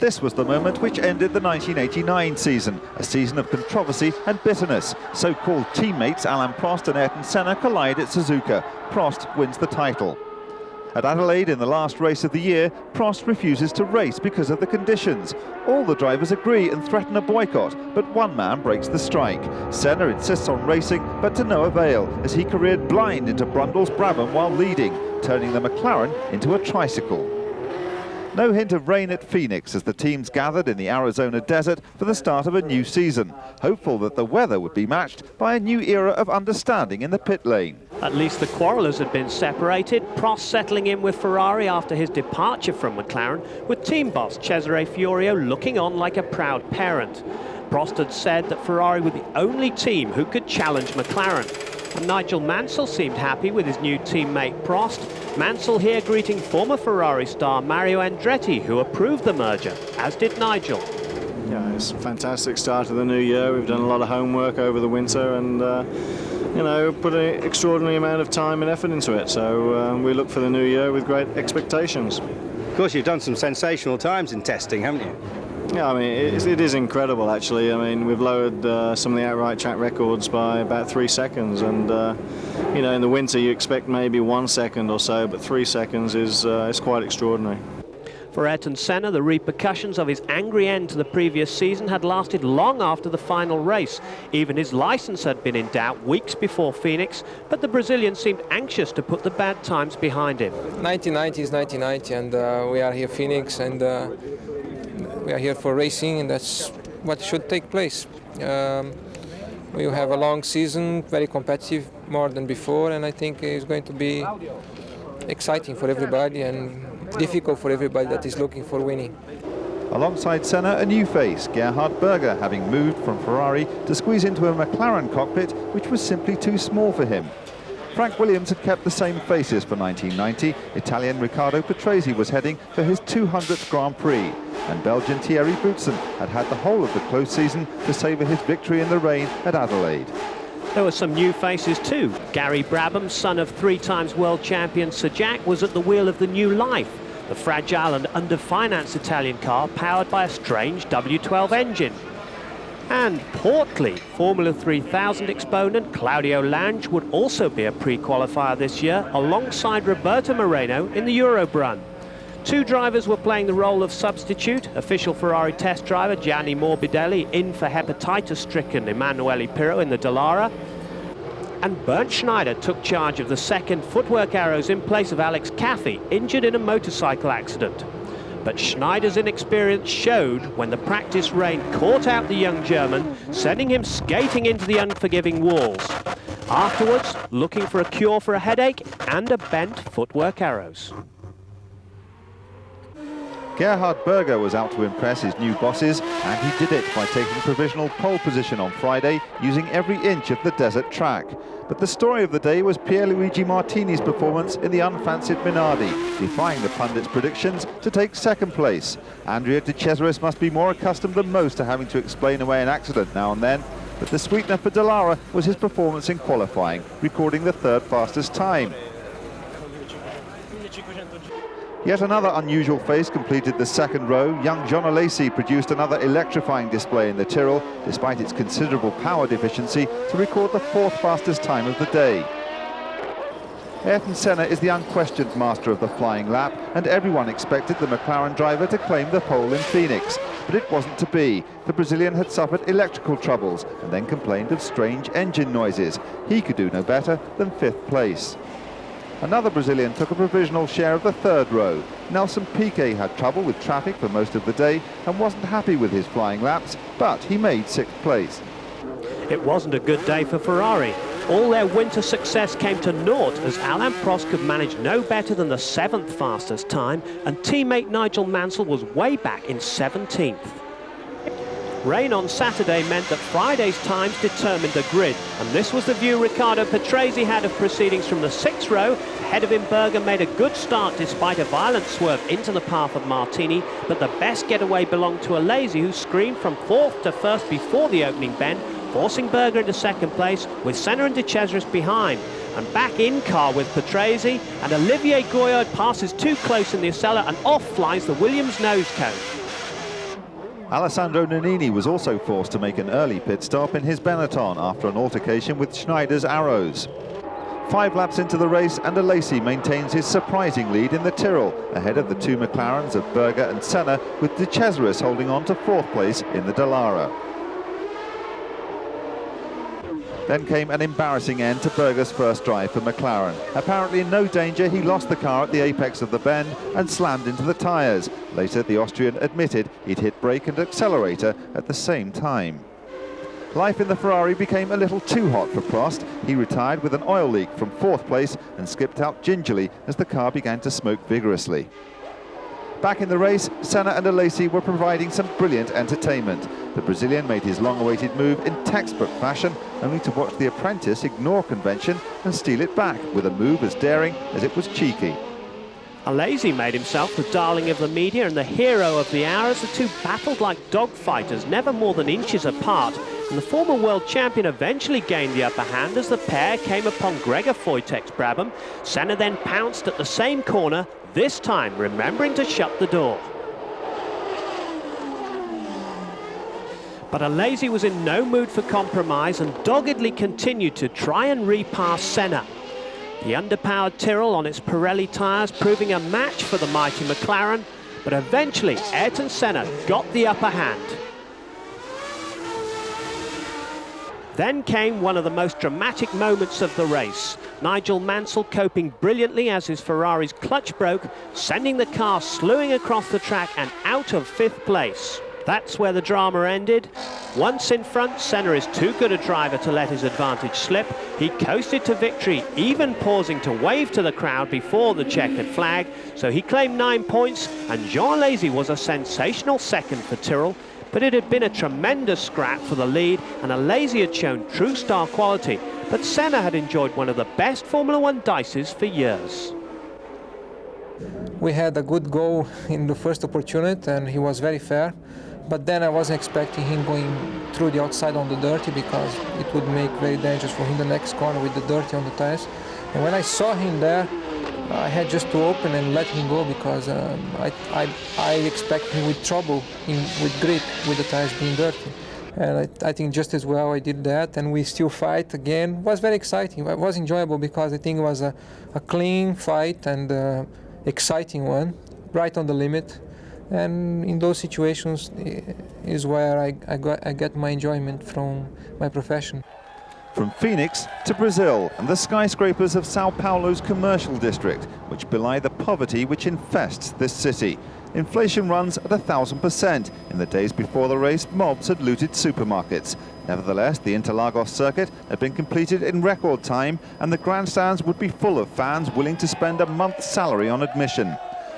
This was the moment which ended the 1989 season, a season of controversy and bitterness. So-called teammates Alain Prost and Ayrton Senna collide at Suzuka. Prost wins the title. At Adelaide in the last race of the year, Prost refuses to race because of the conditions. All the drivers agree and threaten a boycott, but one man breaks the strike. Senna insists on racing, but to no avail, as he careered blind into Brundle's Brabham while leading, turning the McLaren into a tricycle. No hint of rain at Phoenix as the teams gathered in the Arizona desert for the start of a new season, hopeful that the weather would be matched by a new era of understanding in the pit lane. At least the quarrellers had been separated, Prost settling in with Ferrari after his departure from McLaren, with team boss Cesare Fiorio looking on like a proud parent. Prost had said that Ferrari were the only team who could challenge McLaren. And Nigel Mansell seemed happy with his new teammate Prost. Mansell here greeting former Ferrari star Mario Andretti, who approved the merger, as did Nigel. Yeah, it's a fantastic start to the new year. We've done a lot of homework over the winter and, you know, put an extraordinary amount of time and effort into it. So we look for the new year with great expectations. Of course, you've done some sensational times in testing, haven't you? Yeah, I mean, it is incredible, actually. I mean, we've lowered some of the outright track records by about 3 seconds. And, you know, in the winter, you expect maybe 1 second or so, but 3 seconds is quite extraordinary. For Ayrton Senna, the repercussions of his angry end to the previous season had lasted long after the final race. Even his license had been in doubt weeks before Phoenix, but the Brazilian seemed anxious to put the bad times behind him. 1990 is 1990, and we are here Phoenix, and we are here for racing, and that's what should take place. We have a long season, very competitive, more than before, and I think it's going to be exciting for everybody and difficult for everybody that is looking for winning. Alongside Senna, a new face, Gerhard Berger, having moved from Ferrari to squeeze into a McLaren cockpit, which was simply too small for him. Frank Williams had kept the same faces for 1990. Italian Riccardo Patrese was heading for his 200th Grand Prix, and Belgian Thierry Boutsen had had the whole of the close season to savour his victory in the rain at Adelaide. There were some new faces too. Gary Brabham, son of 3-time world champion Sir Jack, was at the wheel of the New Life, the fragile and under-financed Italian car powered by a strange W12 engine. And portly Formula 3000 exponent Claudio Lange would also be a pre-qualifier this year, alongside Roberto Moreno in the Eurobrun. Two drivers were playing the role of substitute. Official Ferrari test driver Gianni Morbidelli in for hepatitis-stricken Emanuele Pirro in the Dallara. And Bernd Schneider took charge of the second footwork arrows in place of Alex Caffey, injured in a motorcycle accident. But Schneider's inexperience showed when the practice rain caught out the young German, sending him skating into the unforgiving walls. Afterwards, looking for a cure for a headache and a bent footwork arrows. Gerhard Berger was out to impress his new bosses, and he did it by taking provisional pole position on Friday, using every inch of the desert track. But the story of the day was Pierluigi Martini's performance in the unfancied Minardi, defying the pundits' predictions to take second place. Andrea De Cesaris must be more accustomed than most to having to explain away an accident now and then, but the sweetener for Dallara was his performance in qualifying, recording the third fastest time. Yet another unusual face completed the second row. Young John Alesi produced another electrifying display in the Tyrrell, despite its considerable power deficiency, to record the fourth fastest time of the day. Ayrton Senna is the unquestioned master of the flying lap, and everyone expected the McLaren driver to claim the pole in Phoenix. But it wasn't to be. The Brazilian had suffered electrical troubles and then complained of strange engine noises. He could do no better than fifth place. Another Brazilian took a provisional share of the third row. Nelson Piquet had trouble with traffic for most of the day and wasn't happy with his flying laps, but he made sixth place. It wasn't a good day for Ferrari. All their winter success came to naught as Alain Prost could manage no better than the 7th fastest time, and teammate Nigel Mansell was way back in 17th. Rain on Saturday meant that Friday's times determined the grid, and this was the view Riccardo Patrese had of proceedings from the 6th row. Ahead of him, Berger made a good start despite a violent swerve into the path of Martini, but the best getaway belonged to Alesi, who screamed from 4th to 1st before the opening bend, forcing Berger into 2nd place, with Senna and De Cesaris behind. And back in car with Patrese, and Olivier Gouillard passes too close in the Acela, and off flies the Williams nose cone. Alessandro Nannini was also forced to make an early pit stop in his Benetton after an altercation with Schneider's Arrows. 5 laps into the race, and Alesi maintains his surprising lead in the Tyrrell, ahead of the 2 McLarens of Berger and Senna, with De Cesaris holding on to 4th place in the Dallara. Then came an embarrassing end to Berger's first drive for McLaren. Apparently in no danger, he lost the car at the apex of the bend and slammed into the tyres. Later, the Austrian admitted he'd hit brake and accelerator at the same time. Life in the Ferrari became a little too hot for Prost. He retired with an oil leak from 4th place and skipped out gingerly as the car began to smoke vigorously. Back in the race, Senna and Alesi were providing some brilliant entertainment. The Brazilian made his long-awaited move in textbook fashion, only to watch the apprentice ignore convention and steal it back with a move as daring as it was cheeky. Alesi made himself the darling of the media and the hero of the hour as the two battled like dogfighters, never more than inches apart, and the former world champion eventually gained the upper hand as the pair came upon Gregor Wojtek's Brabham. Senna then pounced at the same corner, this time remembering to shut the door. But Alesi was in no mood for compromise and doggedly continued to try and repass Senna. The underpowered Tyrrell on its Pirelli tyres proving a match for the mighty McLaren, but eventually Ayrton Senna got the upper hand. Then came one of the most dramatic moments of the race. Nigel Mansell coping brilliantly as his Ferrari's clutch broke, sending the car slewing across the track and out of 5th place. That's where the drama ended. Once in front, Senna is too good a driver to let his advantage slip. He coasted to victory, even pausing to wave to the crowd before the checkered flag. So he claimed 9 points, and Jean Alesi was a sensational second for Tyrrell. But it had been a tremendous scrap for the lead, and Alesi had shown true star quality. But Senna had enjoyed one of the best Formula One dices for years. We had a good goal in the first opportunity, and he was very fair. But then I wasn't expecting him going through the outside on the dirty, because it would make very dangerous for him the next corner with the dirty on the tires. And when I saw him there, I had just to open and let him go, because I expect him with trouble with grip with the tires being dirty. And I think just as well I did that, and we still fight again. It was very exciting. It was enjoyable because I think it was a clean fight and exciting one, right on the limit. And in those situations is where I get my enjoyment from my profession. From Phoenix to Brazil and the skyscrapers of Sao Paulo's commercial district, which belie the poverty which infests this city. Inflation runs at 1,000%. In the days before the race, mobs had looted supermarkets. Nevertheless, the Interlagos circuit had been completed in record time, and the grandstands would be full of fans willing to spend a month's salary on admission.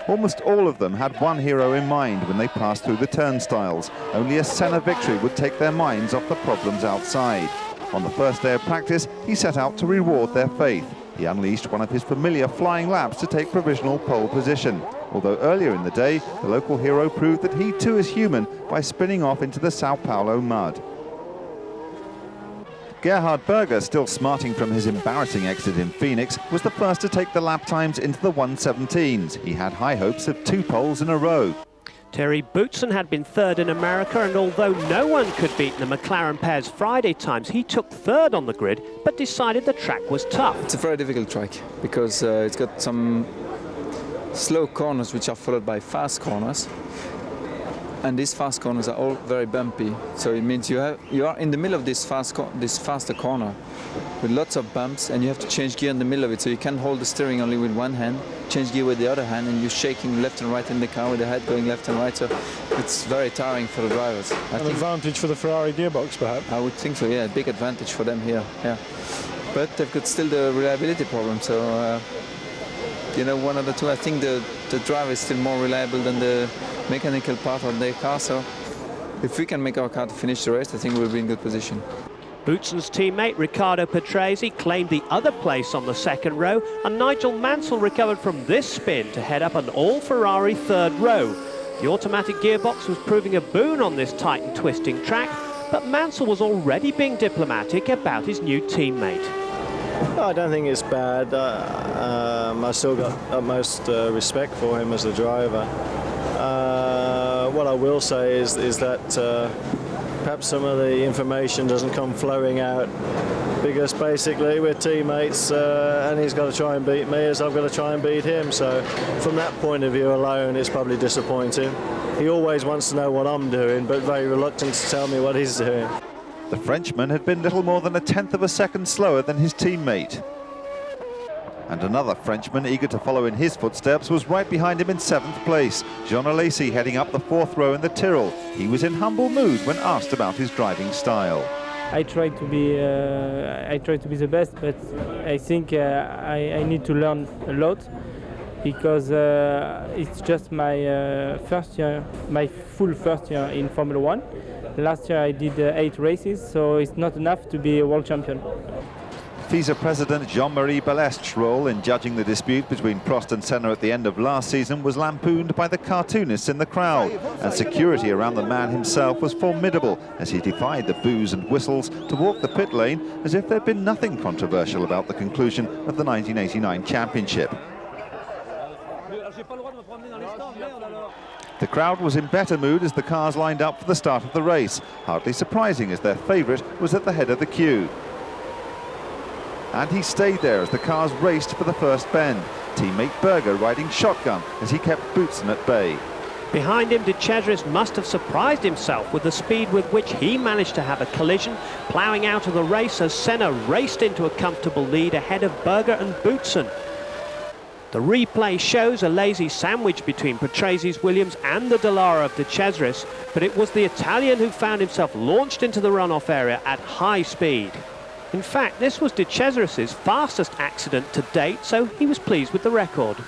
Almost all of them had one hero in mind when they passed through the turnstiles. Only a Senna victory would take their minds off the problems outside. On the first day of practice, he set out to reward their faith. He unleashed one of his familiar flying laps to take provisional pole position. Although earlier in the day, the local hero proved that he too is human by spinning off into the Sao Paulo mud. Gerhard Berger, still smarting from his embarrassing exit in Phoenix, was the first to take the lap times into the 1:17s. He had high hopes of 2 poles in a row. Terry Boutsen had been third in America, and although no one could beat the McLaren pair's Friday times, he took third on the grid, but decided the track was tough. It's a very difficult track because it's got some slow corners which are followed by fast corners. And these fast corners are all very bumpy, so it means you are in the middle of this faster corner with lots of bumps, and you have to change gear in the middle of it, so you can't hold the steering only with one hand, change gear with the other hand, and you're shaking left and right in the car with the head going left and right, so it's very tiring for the drivers. An advantage for the Ferrari gearbox, perhaps? I would think so, yeah, big advantage for them here, yeah. But they've got still the reliability problem, so you know, one of the two. I think the driver is still more reliable than the mechanical part of their car, so if we can make our car to finish the race, I think we'll be in good position. Boutsen's teammate Riccardo Patrese claimed the other place on the second row, and Nigel Mansell recovered from this spin to head up an all-Ferrari third row. The automatic gearbox was proving a boon on this tight and twisting track, but Mansell was already being diplomatic about his new teammate. No, I don't think it's bad. I still got utmost respect for him as a driver. what I will say is that perhaps some of the information doesn't come flowing out, because basically we're teammates, and he's got to try and beat me as I've got to try and beat him. So from that point of view alone, it's probably disappointing. He always wants to know what I'm doing, but very reluctant to tell me what he's doing. The Frenchman had been little more than 1/10 of a second slower than his teammate. And another Frenchman eager to follow in his footsteps was right behind him in 7th place, Jean Alesi, heading up the 4th row in the Tyrrell. He was in humble mood when asked about his driving style. I try to be the best, but I think I need to learn a lot, because it's just my first year, my full first year in Formula 1. Last year I did 8 races, so it's not enough to be a world champion. FISA President Jean-Marie Balestre's role in judging the dispute between Prost and Senna at the end of last season was lampooned by the cartoonists in the crowd, and security around the man himself was formidable as he defied the boos and whistles to walk the pit lane as if there'd been nothing controversial about the conclusion of the 1989 championship. The crowd was in better mood as the cars lined up for the start of the race, hardly surprising as their favourite was at the head of the queue. And he stayed there as the cars raced for the first bend, teammate Berger riding shotgun as he kept Boutsen at bay. Behind him, De Cesaris must have surprised himself with the speed with which he managed to have a collision, ploughing out of the race as Senna raced into a comfortable lead ahead of Berger and Boutsen. The replay shows a lazy sandwich between Patrese Williams and the Dallara of De Cesaris, but it was the Italian who found himself launched into the runoff area at high speed. In fact, this was De Cesaris' fastest accident to date, so he was pleased with the record.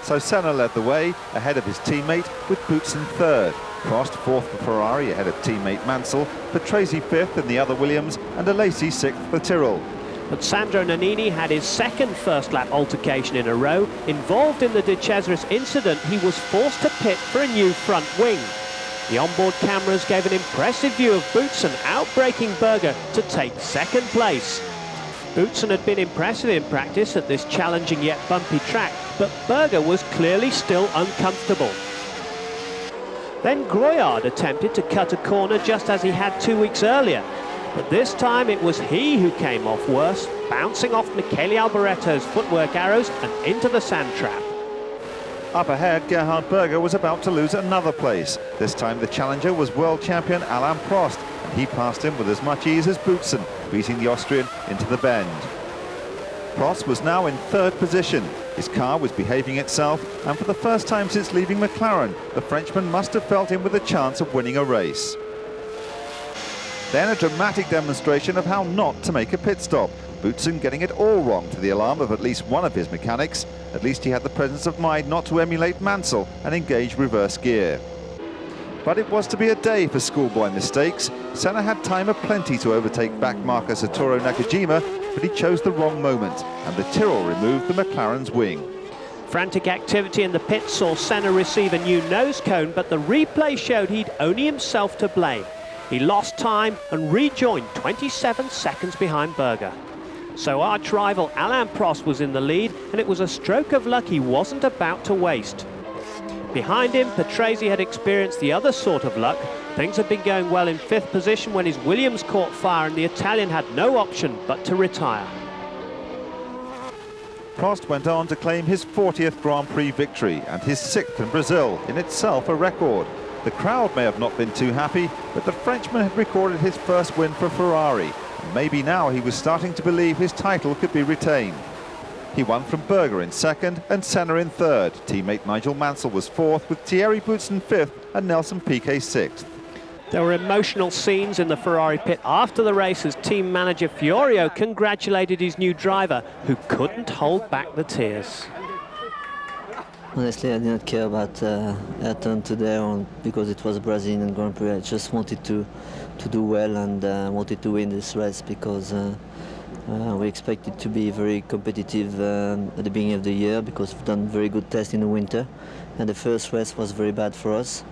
So Senna led the way, ahead of his teammate, with Boutsen 3rd. Prost 4th for Ferrari, ahead of teammate Mansell, Patrese 5th in the other Williams, and Alesi 6th for Tyrrell. But Sandro Nannini had his second first-lap altercation in a row. Involved in the De Cesaris incident, he was forced to pit for a new front wing. The onboard cameras gave an impressive view of Boutsen outbraking Berger to take 2nd place. Boutsen had been impressive in practice at this challenging yet bumpy track, but Berger was clearly still uncomfortable. Then Groyard attempted to cut a corner just as he had 2 weeks earlier, but this time it was he who came off worse, bouncing off Michele Alboretto's footwork arrows and into the sand trap. Up ahead, Gerhard Berger was about to lose another place. This time the challenger was world champion Alain Prost, and he passed him with as much ease as Boutsen, beating the Austrian into the bend. Prost was now in 3rd position. His car was behaving itself, and for the first time since leaving McLaren, the Frenchman must have felt him with a chance of winning a race. Then a dramatic demonstration of how not to make a pit stop. Boutsen getting it all wrong to the alarm of at least one of his mechanics. At least he had the presence of mind not to emulate Mansell and engage reverse gear. But it was to be a day for schoolboy mistakes. Senna had time aplenty to overtake backmarker Satoru Nakajima, but he chose the wrong moment, and the Tyrrell removed the McLaren's wing. Frantic activity in the pit saw Senna receive a new nose cone, but the replay showed he'd only himself to blame. He lost time and rejoined 27 seconds behind Berger. So arch rival Alain Prost was in the lead, and it was a stroke of luck he wasn't about to waste. Behind him, Patrese had experienced the other sort of luck. Things had been going well in 5th position when his Williams caught fire and the Italian had no option but to retire. Prost went on to claim his 40th Grand Prix victory and his 6th in Brazil, in itself a record. The crowd may have not been too happy, but the Frenchman had recorded his first win for Ferrari. Maybe now he was starting to believe his title could be retained. He won from Berger in 2nd and Senna in 3rd. Teammate Nigel Mansell was 4th, with Thierry Boutsen 5th and Nelson Piquet 6th. There were emotional scenes in the Ferrari pit after the race as team manager Fiorio congratulated his new driver, who couldn't hold back the tears. Honestly, I didn't care about Ayrton today because it was a Brazilian Grand Prix. I just wanted to do well and wanted to win this race because we expected to be very competitive at the beginning of the year because we've done very good tests in the winter, and the first race was very bad for us.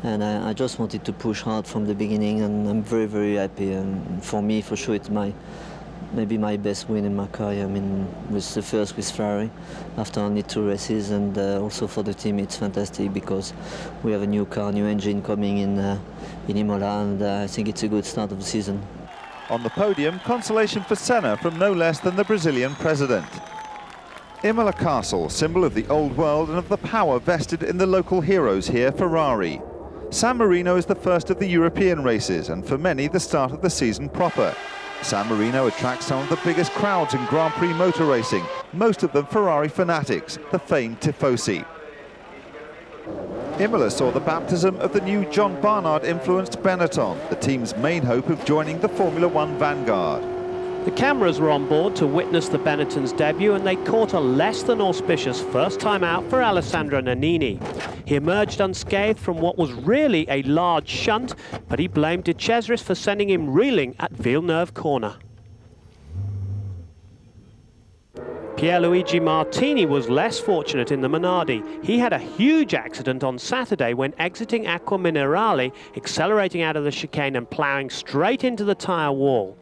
And I just wanted to push hard from the beginning, and I'm very, very happy. And for me, for sure, it's my maybe my best win in my career. I mean, with the first with Ferrari after only 2 races, and also for the team it's fantastic because we have a new car, new engine coming in Imola, and I think it's a good start of the season. On the podium, consolation for Senna from no less than the Brazilian president. Imola Castle, symbol of the old world and of the power vested in the local heroes here, Ferrari. San Marino is the first of the European races, and for many the start of the season proper. San Marino attracts some of the biggest crowds in Grand Prix motor racing, most of them Ferrari fanatics, the famed Tifosi. Imola saw the baptism of the new John Barnard-influenced Benetton, the team's main hope of joining the Formula One vanguard. The cameras were on board to witness the Benetton's debut, and they caught a less than auspicious first time out for Alessandro Nannini. He emerged unscathed from what was really a large shunt, but he blamed De Cesaris for sending him reeling at Villeneuve corner. Pierluigi Martini was less fortunate in the Minardi. He had a huge accident on Saturday when exiting Acqua Minerale, accelerating out of the chicane and ploughing straight into the tyre wall.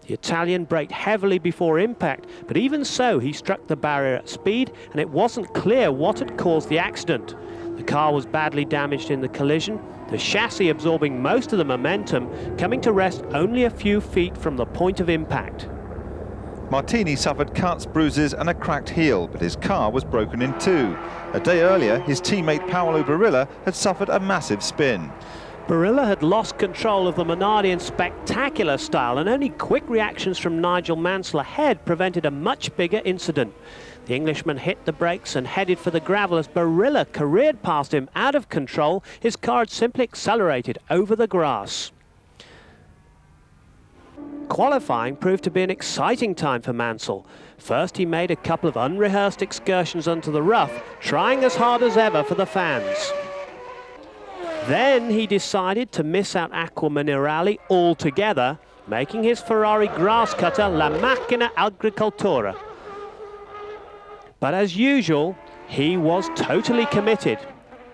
The Italian braked heavily before impact, but even so he struck the barrier at speed, and it wasn't clear what had caused the accident. The car was badly damaged in the collision, the chassis absorbing most of the momentum, coming to rest only a few feet from the point of impact. Martini suffered cuts, bruises and a cracked heel, but his car was broken in 2. A day earlier, his teammate Paolo Barilla had suffered a massive spin. Barilla had lost control of the Minardi in spectacular style, and only quick reactions from Nigel Mansell ahead prevented a much bigger incident. The Englishman hit the brakes and headed for the gravel as Barilla careered past him out of control. His car had simply accelerated over the grass. Qualifying proved to be an exciting time for Mansell. First, he made a couple of unrehearsed excursions onto the rough, trying as hard as ever for the fans. Then he decided to miss out Acqua Minerale altogether, making his Ferrari grass cutter La Macchina Agricoltura. But as usual, he was totally committed.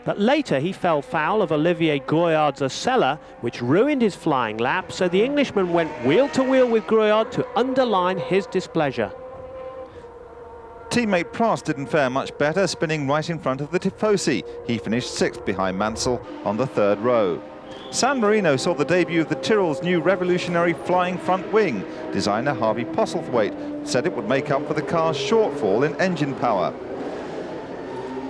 But later he fell foul of Olivier Grouillard's Acela, which ruined his flying lap, so the Englishman went wheel to wheel with Grouillard to underline his displeasure. Teammate Prost didn't fare much better, spinning right in front of the Tifosi. He finished 6th behind Mansell on the 3rd row. San Marino saw the debut of the Tyrrell's new revolutionary flying front wing. Designer Harvey Postlethwaite said it would make up for the car's shortfall in engine power.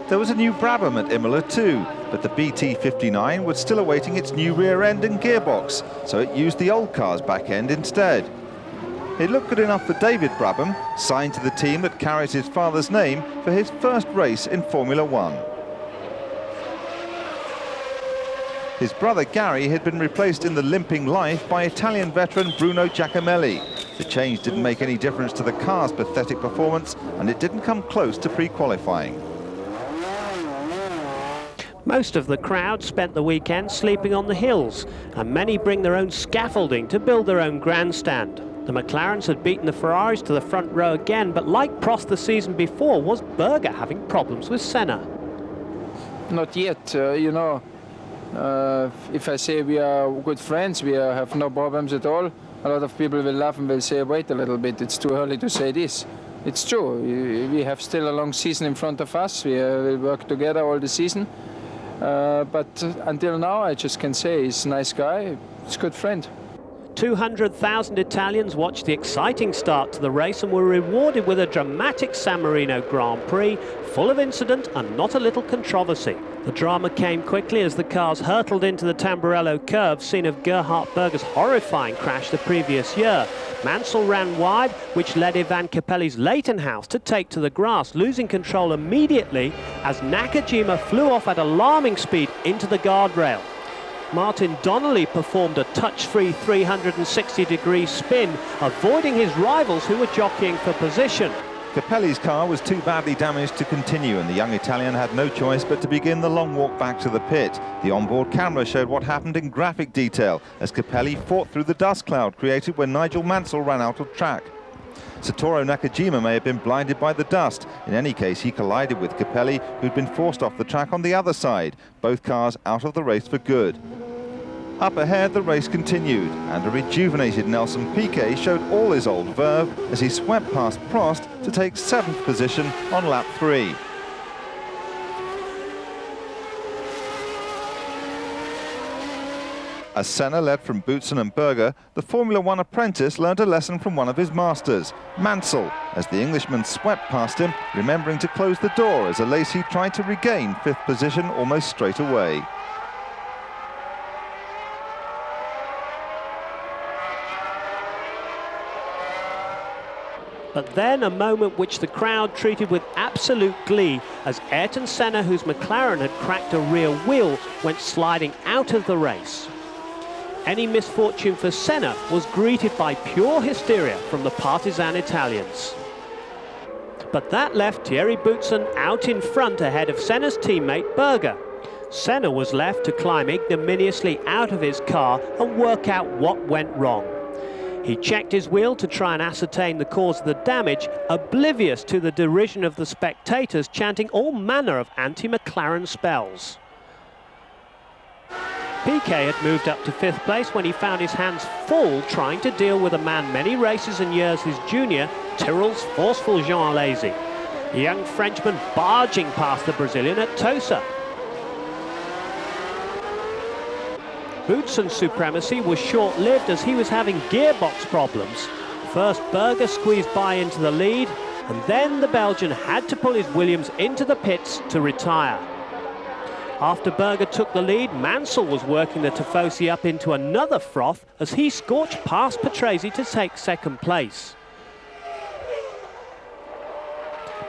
There was a new Brabham at Imola too, but the BT59 was still awaiting its new rear end and gearbox, so it used the old car's back end instead. It looked good enough for David Brabham, signed to the team that carries his father's name, for his first race in Formula One. His brother Gary had been replaced in the limping life by Italian veteran Bruno Giacomelli. The change didn't make any difference to the car's pathetic performance, and it didn't come close to pre-qualifying. Most of the crowd spent the weekend sleeping on the hills, and many bring their own scaffolding to build their own grandstand. The McLarens had beaten the Ferraris to the front row again, but like Prost the season before, was Berger having problems with Senna? Not yet, you know. If I say we are good friends, we have no problems at all, a lot of people will laugh and will say, wait a little bit, it's too early to say this. It's true, we have still a long season in front of us, we will work together all the season. But until now, I just can say he's a nice guy, he's a good friend. 200,000 Italians watched the exciting start to the race and were rewarded with a dramatic San Marino Grand Prix, full of incident and not a little controversy. The drama came quickly as the cars hurtled into the Tamburello curve, scene of Gerhard Berger's horrifying crash the previous year. Mansell ran wide, which led Ivan Capelli's Leighton-House to take to the grass, losing control immediately as Nakajima flew off at alarming speed into the guardrail. Martin Donnelly performed a touch-free 360-degree spin, avoiding his rivals who were jockeying for position. Capelli's car was too badly damaged to continue, and the young Italian had no choice but to begin the long walk back to the pit. The onboard camera showed what happened in graphic detail as Capelli fought through the dust cloud created when Nigel Mansell ran out of track. Satoru Nakajima may have been blinded by the dust. In any case, he collided with Capelli, who'd been forced off the track on the other side. Both cars out of the race for good. Up ahead, the race continued, and a rejuvenated Nelson Piquet showed all his old verve as he swept past Prost to take 7th position on lap 3. As Senna led from Boutsen and Berger, the Formula One apprentice learned a lesson from one of his masters, Mansell, as the Englishman swept past him, remembering to close the door as Alesi tried to regain 5th position almost straight away. But then a moment which the crowd treated with absolute glee as Ayrton Senna, whose McLaren had cracked a rear wheel, went sliding out of the race. Any misfortune for Senna was greeted by pure hysteria from the partisan Italians. But that left Thierry Boutsen out in front ahead of Senna's teammate Berger. Senna was left to climb ignominiously out of his car and work out what went wrong. He checked his wheel to try and ascertain the cause of the damage, oblivious to the derision of the spectators chanting all manner of anti-McLaren spells. Piquet had moved up to 5th place when he found his hands full trying to deal with a man many races and years his junior, Tyrrell's forceful Jean Alesi. The young Frenchman barging past the Brazilian at Tosa. Boutsen's supremacy was short-lived as he was having gearbox problems. First Berger squeezed by into the lead, and then the Belgian had to pull his Williams into the pits to retire. After Berger took the lead, Mansell was working the Tifosi up into another froth as he scorched past Patrese to take 2nd place.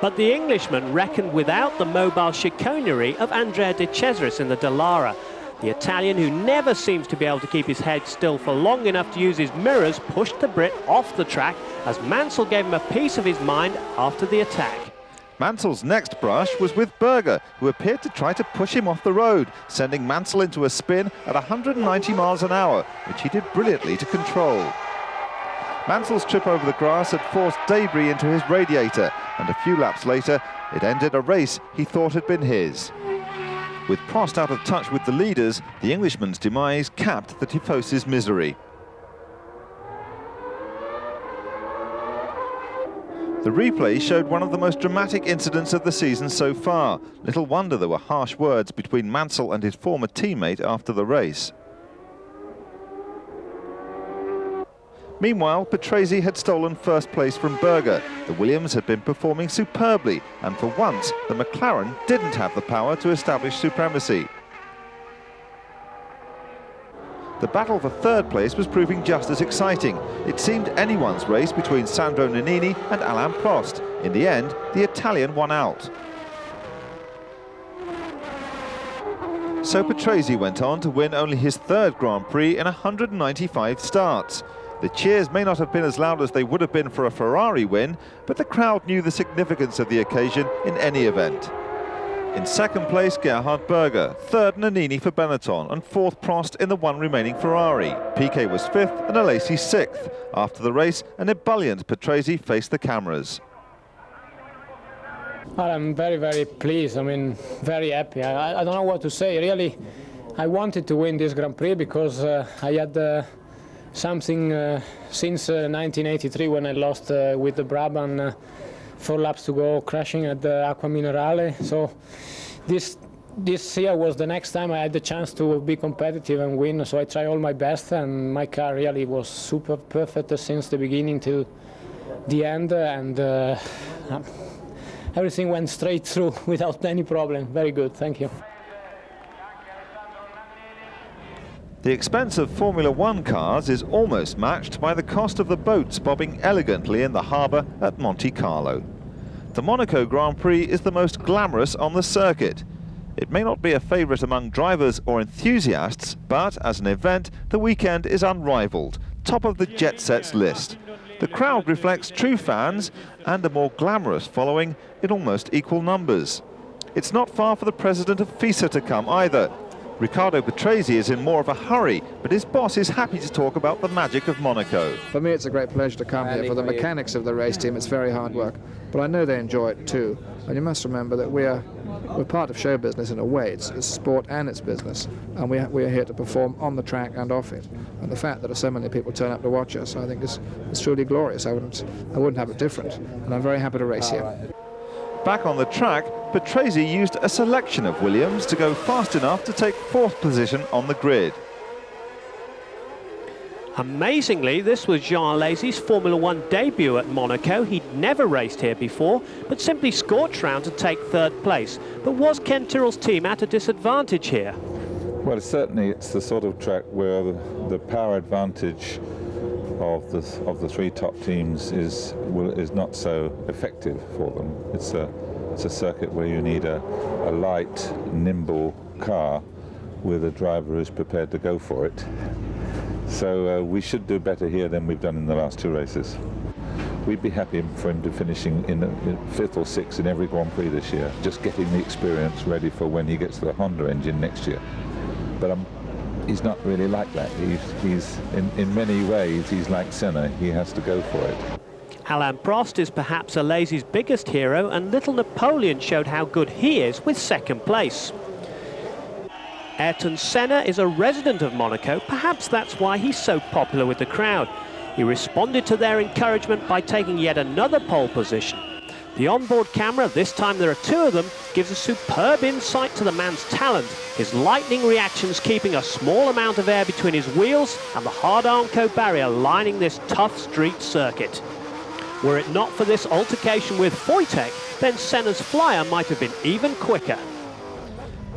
But the Englishman reckoned without the mobile chicanery of Andrea De Cesaris in the Dallara. The Italian, who never seems to be able to keep his head still for long enough to use his mirrors, pushed the Brit off the track as Mansell gave him a piece of his mind after the attack. Mansell's next brush was with Berger, who appeared to try to push him off the road, sending Mansell into a spin at 190 miles an hour, which he did brilliantly to control. Mansell's trip over the grass had forced debris into his radiator, and a few laps later, it ended a race he thought had been his. With Prost out of touch with the leaders, the Englishman's demise capped the Tifosi's misery. The replay showed one of the most dramatic incidents of the season so far. Little wonder there were harsh words between Mansell and his former teammate after the race. Meanwhile, Patrese had stolen 1st place from Berger. The Williams had been performing superbly, and for once, the McLaren didn't have the power to establish supremacy. The battle for 3rd place was proving just as exciting. It seemed anyone's race between Sandro Nannini and Alain Prost. In the end, the Italian won out. So Patrese went on to win only his 3rd Grand Prix in 195 starts. The cheers may not have been as loud as they would have been for a Ferrari win, but the crowd knew the significance of the occasion in any event. In 2nd place, Gerhard Berger, 3rd Nannini for Benetton, and 4th Prost in the one remaining Ferrari. Piquet was 5th and Alesi 6th. After the race, an ebullient Patrese faced the cameras. Well, I'm very, very pleased. I mean, very happy. I don't know what to say. Really, I wanted to win this Grand Prix because I had something since 1983 when I lost with the Brabham. 4 laps to go, crashing at the Acqua Minerale. So this year was the next time I had the chance to be competitive and win. So I tried all my best, and my car really was super perfect since the beginning till the end, and everything went straight through without any problem. Very good, thank you. The expense of Formula One cars is almost matched by the cost of the boats bobbing elegantly in the harbour at Monte Carlo. The Monaco Grand Prix is the most glamorous on the circuit. It may not be a favourite among drivers or enthusiasts, but as an event, the weekend is unrivalled, top of the jet set's list. The crowd reflects true fans and a more glamorous following in almost equal numbers. It's not far for the president of FISA to come either. Riccardo Patrese is in more of a hurry, but his boss is happy to talk about the magic of Monaco. For me, it's a great pleasure to come here. For the mechanics of the race team, it's very hard work, but I know they enjoy it too. And you must remember that we're part of show business in a way. It's sport and it's business, and we are here to perform on the track and off it. And the fact that so many people turn up to watch us, I think is truly glorious. I wouldn't have it different, and I'm very happy to race here. Back on the track, Patrese used a selection of Williams to go fast enough to take 4th position on the grid. Amazingly, this was Jean Alesi's Formula One debut at Monaco. He'd never raced here before, but simply scorched round to take 3rd place. But was Ken Tyrrell's team at a disadvantage here? Well, certainly it's the sort of track where the power advantage of the 3 top teams is not so effective for them. It's a circuit where you need a light, nimble car with a driver who's prepared to go for it. So we should do better here than we've done in the last 2 races. We'd be happy for him to finishing in 5th or 6th in every Grand Prix this year, just getting the experience ready for when he gets the Honda engine next year. But he's not really like that. He's in many ways, he's like Senna. He has to go for it. Alain Prost is perhaps Alesi's biggest hero, and little Napoleon showed how good he is with 2nd place. Ayrton Senna is a resident of Monaco. Perhaps that's why he's so popular with the crowd. He responded to their encouragement by taking yet another pole position. The onboard camera, this time there are 2 of them, gives a superb insight to the man's talent, his lightning reactions keeping a small amount of air between his wheels and the hard Armco barrier lining this tough street circuit. Were it not for this altercation with Wojtek, then Senna's flyer might have been even quicker.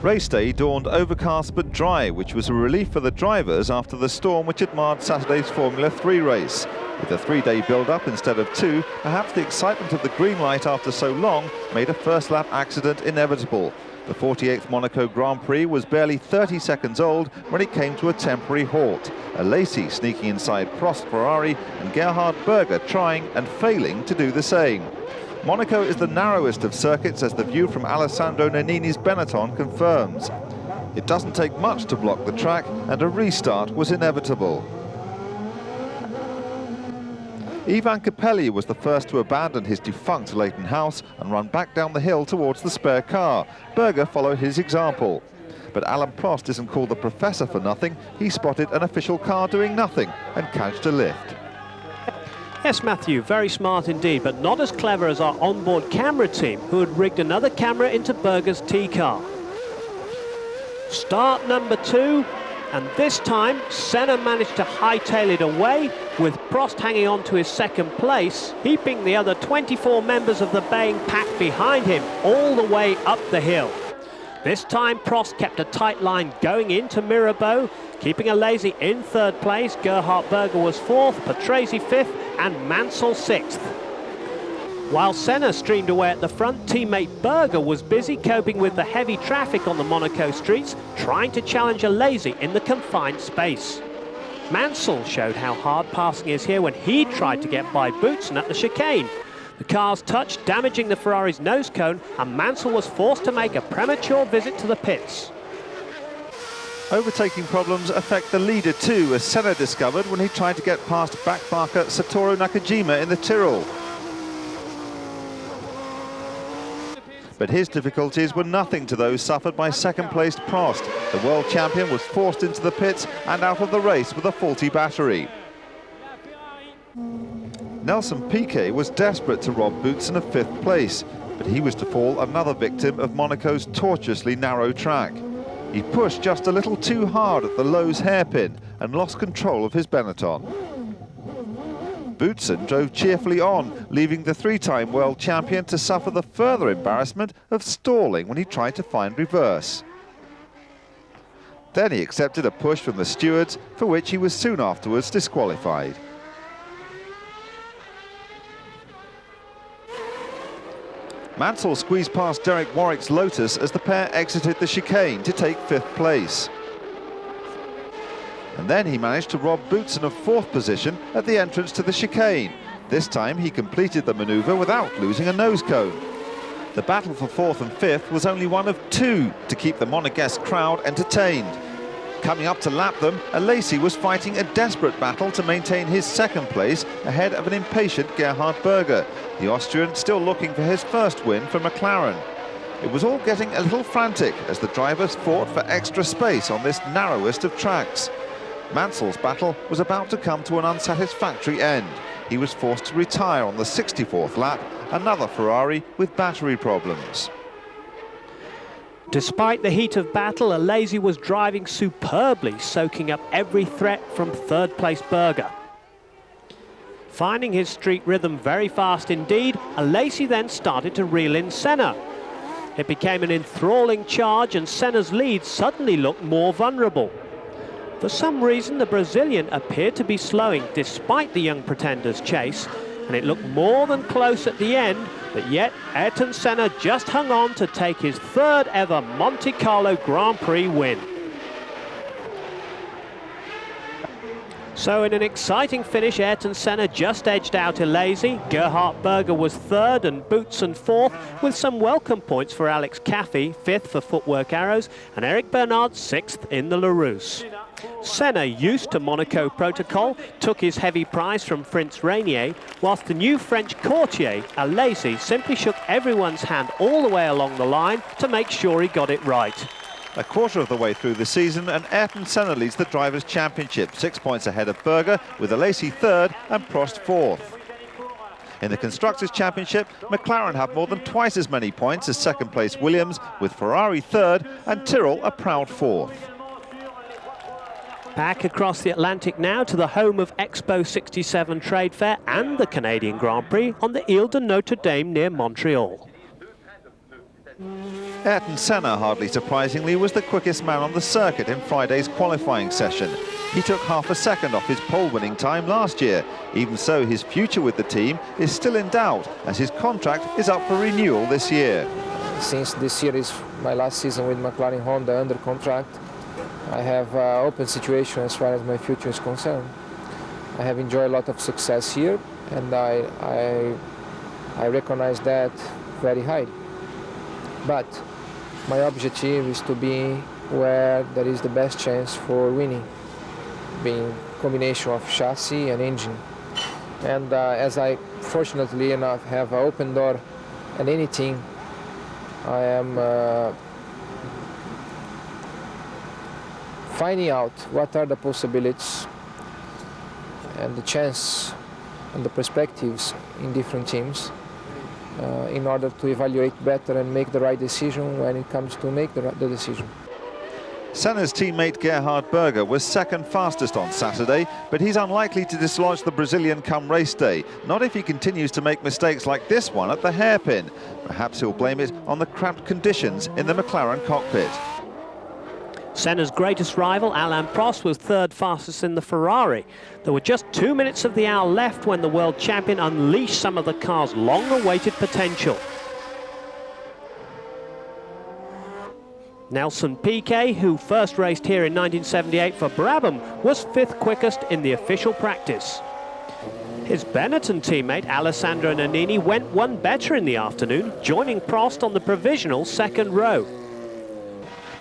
Race day dawned overcast but dry, which was a relief for the drivers after the storm which had marred Saturday's Formula 3 race. With a 3-day build-up instead of 2, perhaps the excitement of the green light after so long made a first-lap accident inevitable. The 48th Monaco Grand Prix was barely 30 seconds old when it came to a temporary halt. Alesi sneaking inside Prost Ferrari and Gerhard Berger trying and failing to do the same. Monaco is the narrowest of circuits, as the view from Alessandro Nannini's Benetton confirms. It doesn't take much to block the track, and a restart was inevitable. Ivan Capelli was the first to abandon his defunct Leighton House and run back down the hill towards the spare car. Berger followed his example. But Alain Prost isn't called the professor for nothing. He spotted an official car doing nothing and couched a lift. Yes, Matthew, very smart indeed, but not as clever as our onboard camera team, who had rigged another camera into Berger's T-car. Start number 2, and this time Senna managed to hightail it away, with Prost hanging on to his 2nd place, keeping the other 24 members of the baying pack behind him all the way up the hill. This time Prost kept a tight line going into Mirabeau, keeping Alesi in 3rd place. Gerhard Berger was 4th, Patrese 5th, and Mansell 6th. While Senna streamed away at the front, teammate Berger was busy coping with the heavy traffic on the Monaco streets, trying to challenge Alesi in the confined space. Mansell showed how hard passing is here when he tried to get by Boutsen at the chicane. The cars touched, damaging the Ferrari's nose cone, and Mansell was forced to make a premature visit to the pits. Overtaking problems affect the leader too, as Senna discovered when he tried to get past backmarker Satoru Nakajima in the Tyrrell. But his difficulties were nothing to those suffered by 2nd-placed Prost. The world champion was forced into the pits and out of the race with a faulty battery. Nelson Piquet was desperate to rob Boutsen of 5th place, but he was to fall another victim of Monaco's tortuously narrow track. He pushed just a little too hard at the Lowe's hairpin and lost control of his Benetton. Boutsen drove cheerfully on, leaving the 3-time world champion to suffer the further embarrassment of stalling when he tried to find reverse. Then he accepted a push from the stewards, for which he was soon afterwards disqualified. Mansell squeezed past Derek Warwick's Lotus as the pair exited the chicane to take 5th place. And then he managed to rob Boutsen of 4th position at the entrance to the chicane. This time he completed the manoeuvre without losing a nose cone. The battle for 4th and 5th was only one of 2 to keep the Monegasque crowd entertained. Coming up to lap them, Alesi was fighting a desperate battle to maintain his 2nd place ahead of an impatient Gerhard Berger, the Austrian still looking for his first win for McLaren. It was all getting a little frantic as the drivers fought for extra space on this narrowest of tracks. Mansell's battle was about to come to an unsatisfactory end. He was forced to retire on the 64th lap, another Ferrari with battery problems. Despite the heat of battle, Alesi was driving superbly, soaking up every threat from 3rd place Berger. Finding his street rhythm very fast indeed, Alesi then started to reel in Senna. It became an enthralling charge and Senna's lead suddenly looked more vulnerable. For some reason, the Brazilian appeared to be slowing despite the young pretender's chase, and it looked more than close at the end, but yet Ayrton Senna just hung on to take his 3rd ever Monte Carlo Grand Prix win. So in an exciting finish, Ayrton Senna just edged out Alesi. Gerhard Berger was 3rd and Boutsen 4th, with some welcome points for Alex Caffey, 5th for Footwork Arrows, and Eric Bernard 6th in the Larousse. Senna, used to Monaco protocol, took his heavy prize from Prince Rainier, whilst the new French courtier, Alesi, simply shook everyone's hand all the way along the line to make sure he got it right. A quarter of the way through the season, and Ayrton Senna leads the Drivers' Championship, 6 points ahead of Berger, with Alesi 3rd and Prost 4th. In the Constructors' Championship, McLaren have more than twice as many points as 2nd place Williams, with Ferrari 3rd and Tyrrell a proud 4th. Back across the Atlantic now to the home of Expo 67 Trade Fair and the Canadian Grand Prix on the Ile de Notre Dame near Montreal. Ayrton Senna, hardly surprisingly, was the quickest man on the circuit in Friday's qualifying session. He took half a second off his pole-winning time last year. Even so, his future with the team is still in doubt, as his contract is up for renewal this year. Since this year is my last season with McLaren Honda under contract, I have an open situation as far as my future is concerned. I have enjoyed a lot of success here, and I recognize that very high. But my objective is to be where there is the best chance for winning, being combination of chassis and engine. And as I fortunately enough have an open door at any team, I am finding out what are the possibilities and the chance and the perspectives in different teams in order to evaluate better and make the right decision when it comes to make the decision. Senna's teammate Gerhard Berger was 2nd fastest on Saturday, but he's unlikely to dislodge the Brazilian come race day, not if he continues to make mistakes like this one at the hairpin. Perhaps he'll blame it on the cramped conditions in the McLaren cockpit. Senna's greatest rival, Alain Prost, was 3rd fastest in the Ferrari. There were just 2 minutes of the hour left when the world champion unleashed some of the car's long-awaited potential. Nelson Piquet, who first raced here in 1978 for Brabham, was 5th quickest in the official practice. His Benetton teammate Alessandro Nannini went one better in the afternoon, joining Prost on the provisional 2nd row.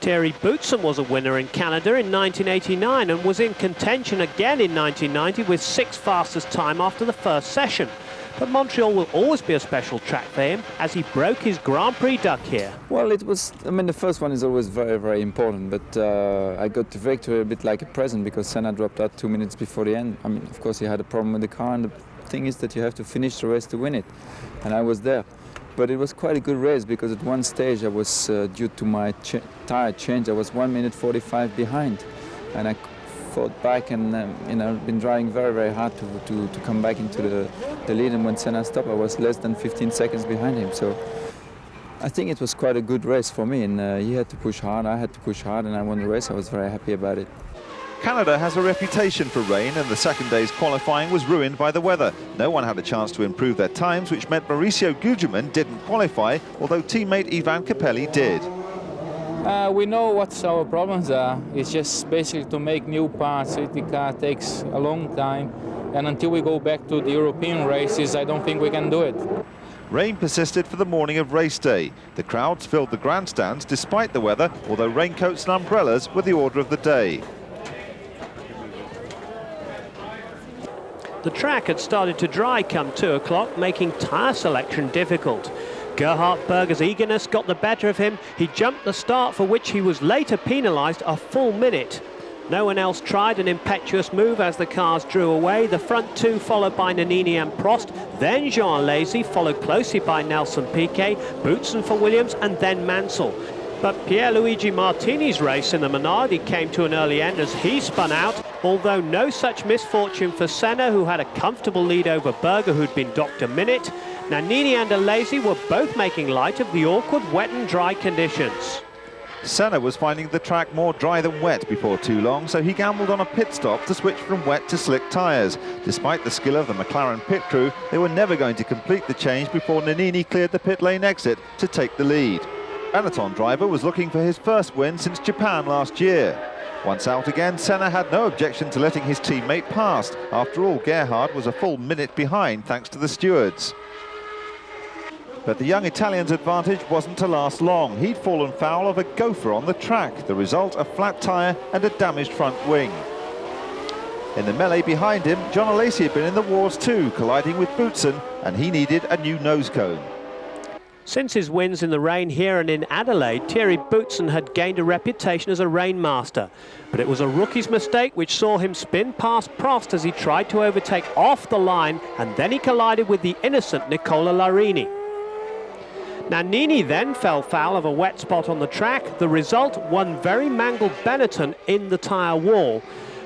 Thierry Boutsen was a winner in Canada in 1989 and was in contention again in 1990 with 6th fastest time after the first session. But Montreal will always be a special track for him as he broke his Grand Prix duck here. Well, it was, I mean, the first one is always very, very important, but I got the victory a bit like a present because Senna dropped out 2 minutes before the end. I mean, of course, he had a problem with the car, and the thing is that you have to finish the race to win it, and I was there. But it was quite a good race because at one stage I was, due to my tyre change, I was 1 minute 45 behind. And I fought back and you know, been driving very, very hard to come back into the lead. And when Senna stopped, I was less than 15 seconds behind him. So I think it was quite a good race for me. And he had to push hard, I had to push hard, and I won the race. I was very happy about it. Canada has a reputation for rain, and the second day's qualifying was ruined by the weather. No one had a chance to improve their times, which meant Mauricio Gugelmin didn't qualify, although teammate Ivan Capelli did. We know what our problems are. It's just basically to make new parts. The car takes a long time, and until we go back to the European races, I don't think we can do it. Rain persisted for the morning of race day. The crowds filled the grandstands despite the weather, although raincoats and umbrellas were the order of the day. The track had started to dry come 2 o'clock, making tyre selection difficult. Gerhard Berger's eagerness got the better of him. He jumped the start, for which he was later penalised a full minute. No one else tried an impetuous move as the cars drew away. The front two followed by Nannini and Prost, then Jean Alesi, followed closely by Nelson Piquet, Boutsen for Williams, and then Mansell. But Pierluigi Martini's race in the Minardi came to an early end as he spun out, although no such misfortune for Senna, who had a comfortable lead over Berger, who'd been docked a minute. Nannini and Alesi were both making light of the awkward wet and dry conditions. Senna was finding the track more dry than wet before too long, so he gambled on a pit stop to switch from wet to slick tyres. Despite the skill of the McLaren pit crew, they were never going to complete the change before Nannini cleared the pit lane exit to take the lead. Benetton driver was looking for his first win since Japan last year. Once out again, Senna had no objection to letting his teammate pass. After all, Gerhard was a full minute behind thanks to the stewards. But the young Italian's advantage wasn't to last long. He'd fallen foul of a gopher on the track. The result, a flat tyre and a damaged front wing. In the melee behind him, Jean Alesi had been in the wars too, colliding with Boutsen, and he needed a new nose cone. Since his wins in the rain here and in Adelaide, Thierry Boutsen had gained a reputation as a rainmaster. But it was a rookie's mistake which saw him spin past Prost as he tried to overtake off the line, and then he collided with the innocent Nicola Larini. Nannini then fell foul of a wet spot on the track. The result, one very mangled Benetton in the tyre wall.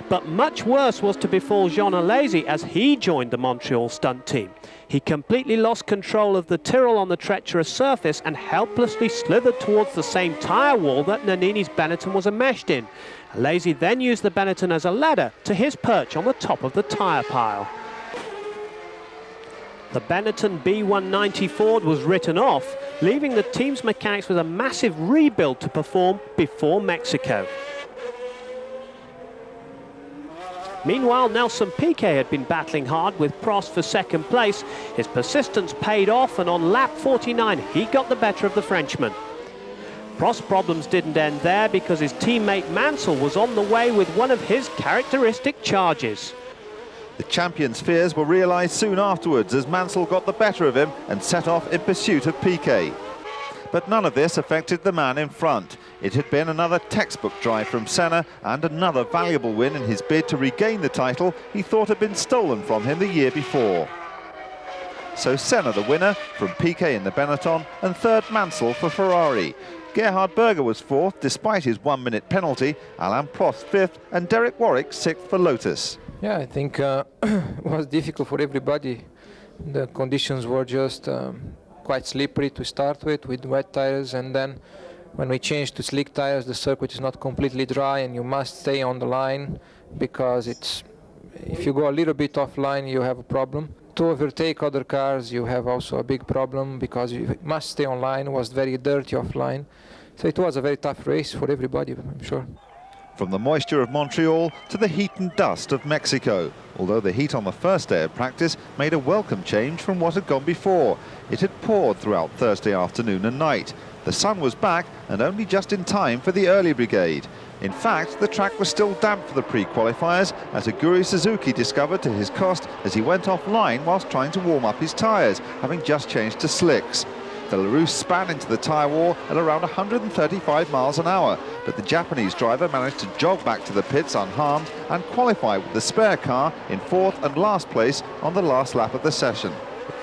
But much worse was to befall Jean Alesi as he joined the Montreal stunt team. He completely lost control of the Tyrrell on the treacherous surface and helplessly slithered towards the same tyre wall that Nannini's Benetton was enmeshed in. Alesi then used the Benetton as a ladder to his perch on the top of the tyre pile. The Benetton B190 Ford was written off, leaving the team's mechanics with a massive rebuild to perform before Mexico. Meanwhile, Nelson Piquet had been battling hard with Prost for second place. His persistence paid off, and on lap 49, he got the better of the Frenchman. Prost's problems didn't end there because his teammate Mansell was on the way with one of his characteristic charges. The champion's fears were realised soon afterwards as Mansell got the better of him and set off in pursuit of Piquet. But none of this affected the man in front. It had been another textbook drive from Senna and another valuable win in his bid to regain the title he thought had been stolen from him the year before. So Senna the winner from Piquet in the Benetton, and third Mansell for Ferrari. Gerhard Berger was fourth despite his 1-minute penalty, Alain Prost fifth, and Derek Warwick sixth for Lotus. Yeah, I think it was difficult for everybody. The conditions were just quite slippery to start with wet tires, and then when we changed to slick tires, the circuit is not completely dry and you must stay on the line, because if you go a little bit offline, you have a problem. To overtake other cars, you have also a big problem because you must stay on line. It was very dirty offline. So it was a very tough race for everybody, I'm sure. From the moisture of Montreal to the heat and dust of Mexico, although the heat on the first day of practice made a welcome change from what had gone before. It had poured throughout Thursday afternoon and night. The sun was back and only just in time for the early brigade. In fact, the track was still damp for the pre-qualifiers, as Aguri Suzuki discovered to his cost as he went offline whilst trying to warm up his tyres, having just changed to slicks. The LaRousse span into the tyre wall at around 135 miles an hour, but the Japanese driver managed to jog back to the pits unharmed and qualify with the spare car in fourth and last place on the last lap of the session.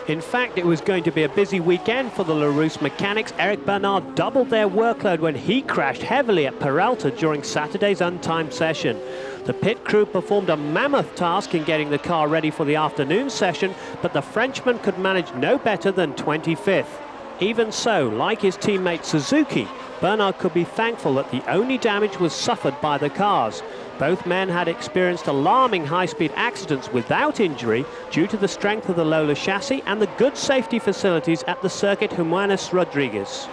In fact, it was going to be a busy weekend for the LaRousse mechanics. Eric Bernard doubled their workload when he crashed heavily at Peralta during Saturday's untimed session. The pit crew performed a mammoth task in getting the car ready for the afternoon session, but the Frenchman could manage no better than 25th. Even so, like his teammate Suzuki, Bernard could be thankful that the only damage was suffered by the cars. Both men had experienced alarming high-speed accidents without injury due to the strength of the Lola chassis and the good safety facilities at the circuit Jimenez Rodriguez.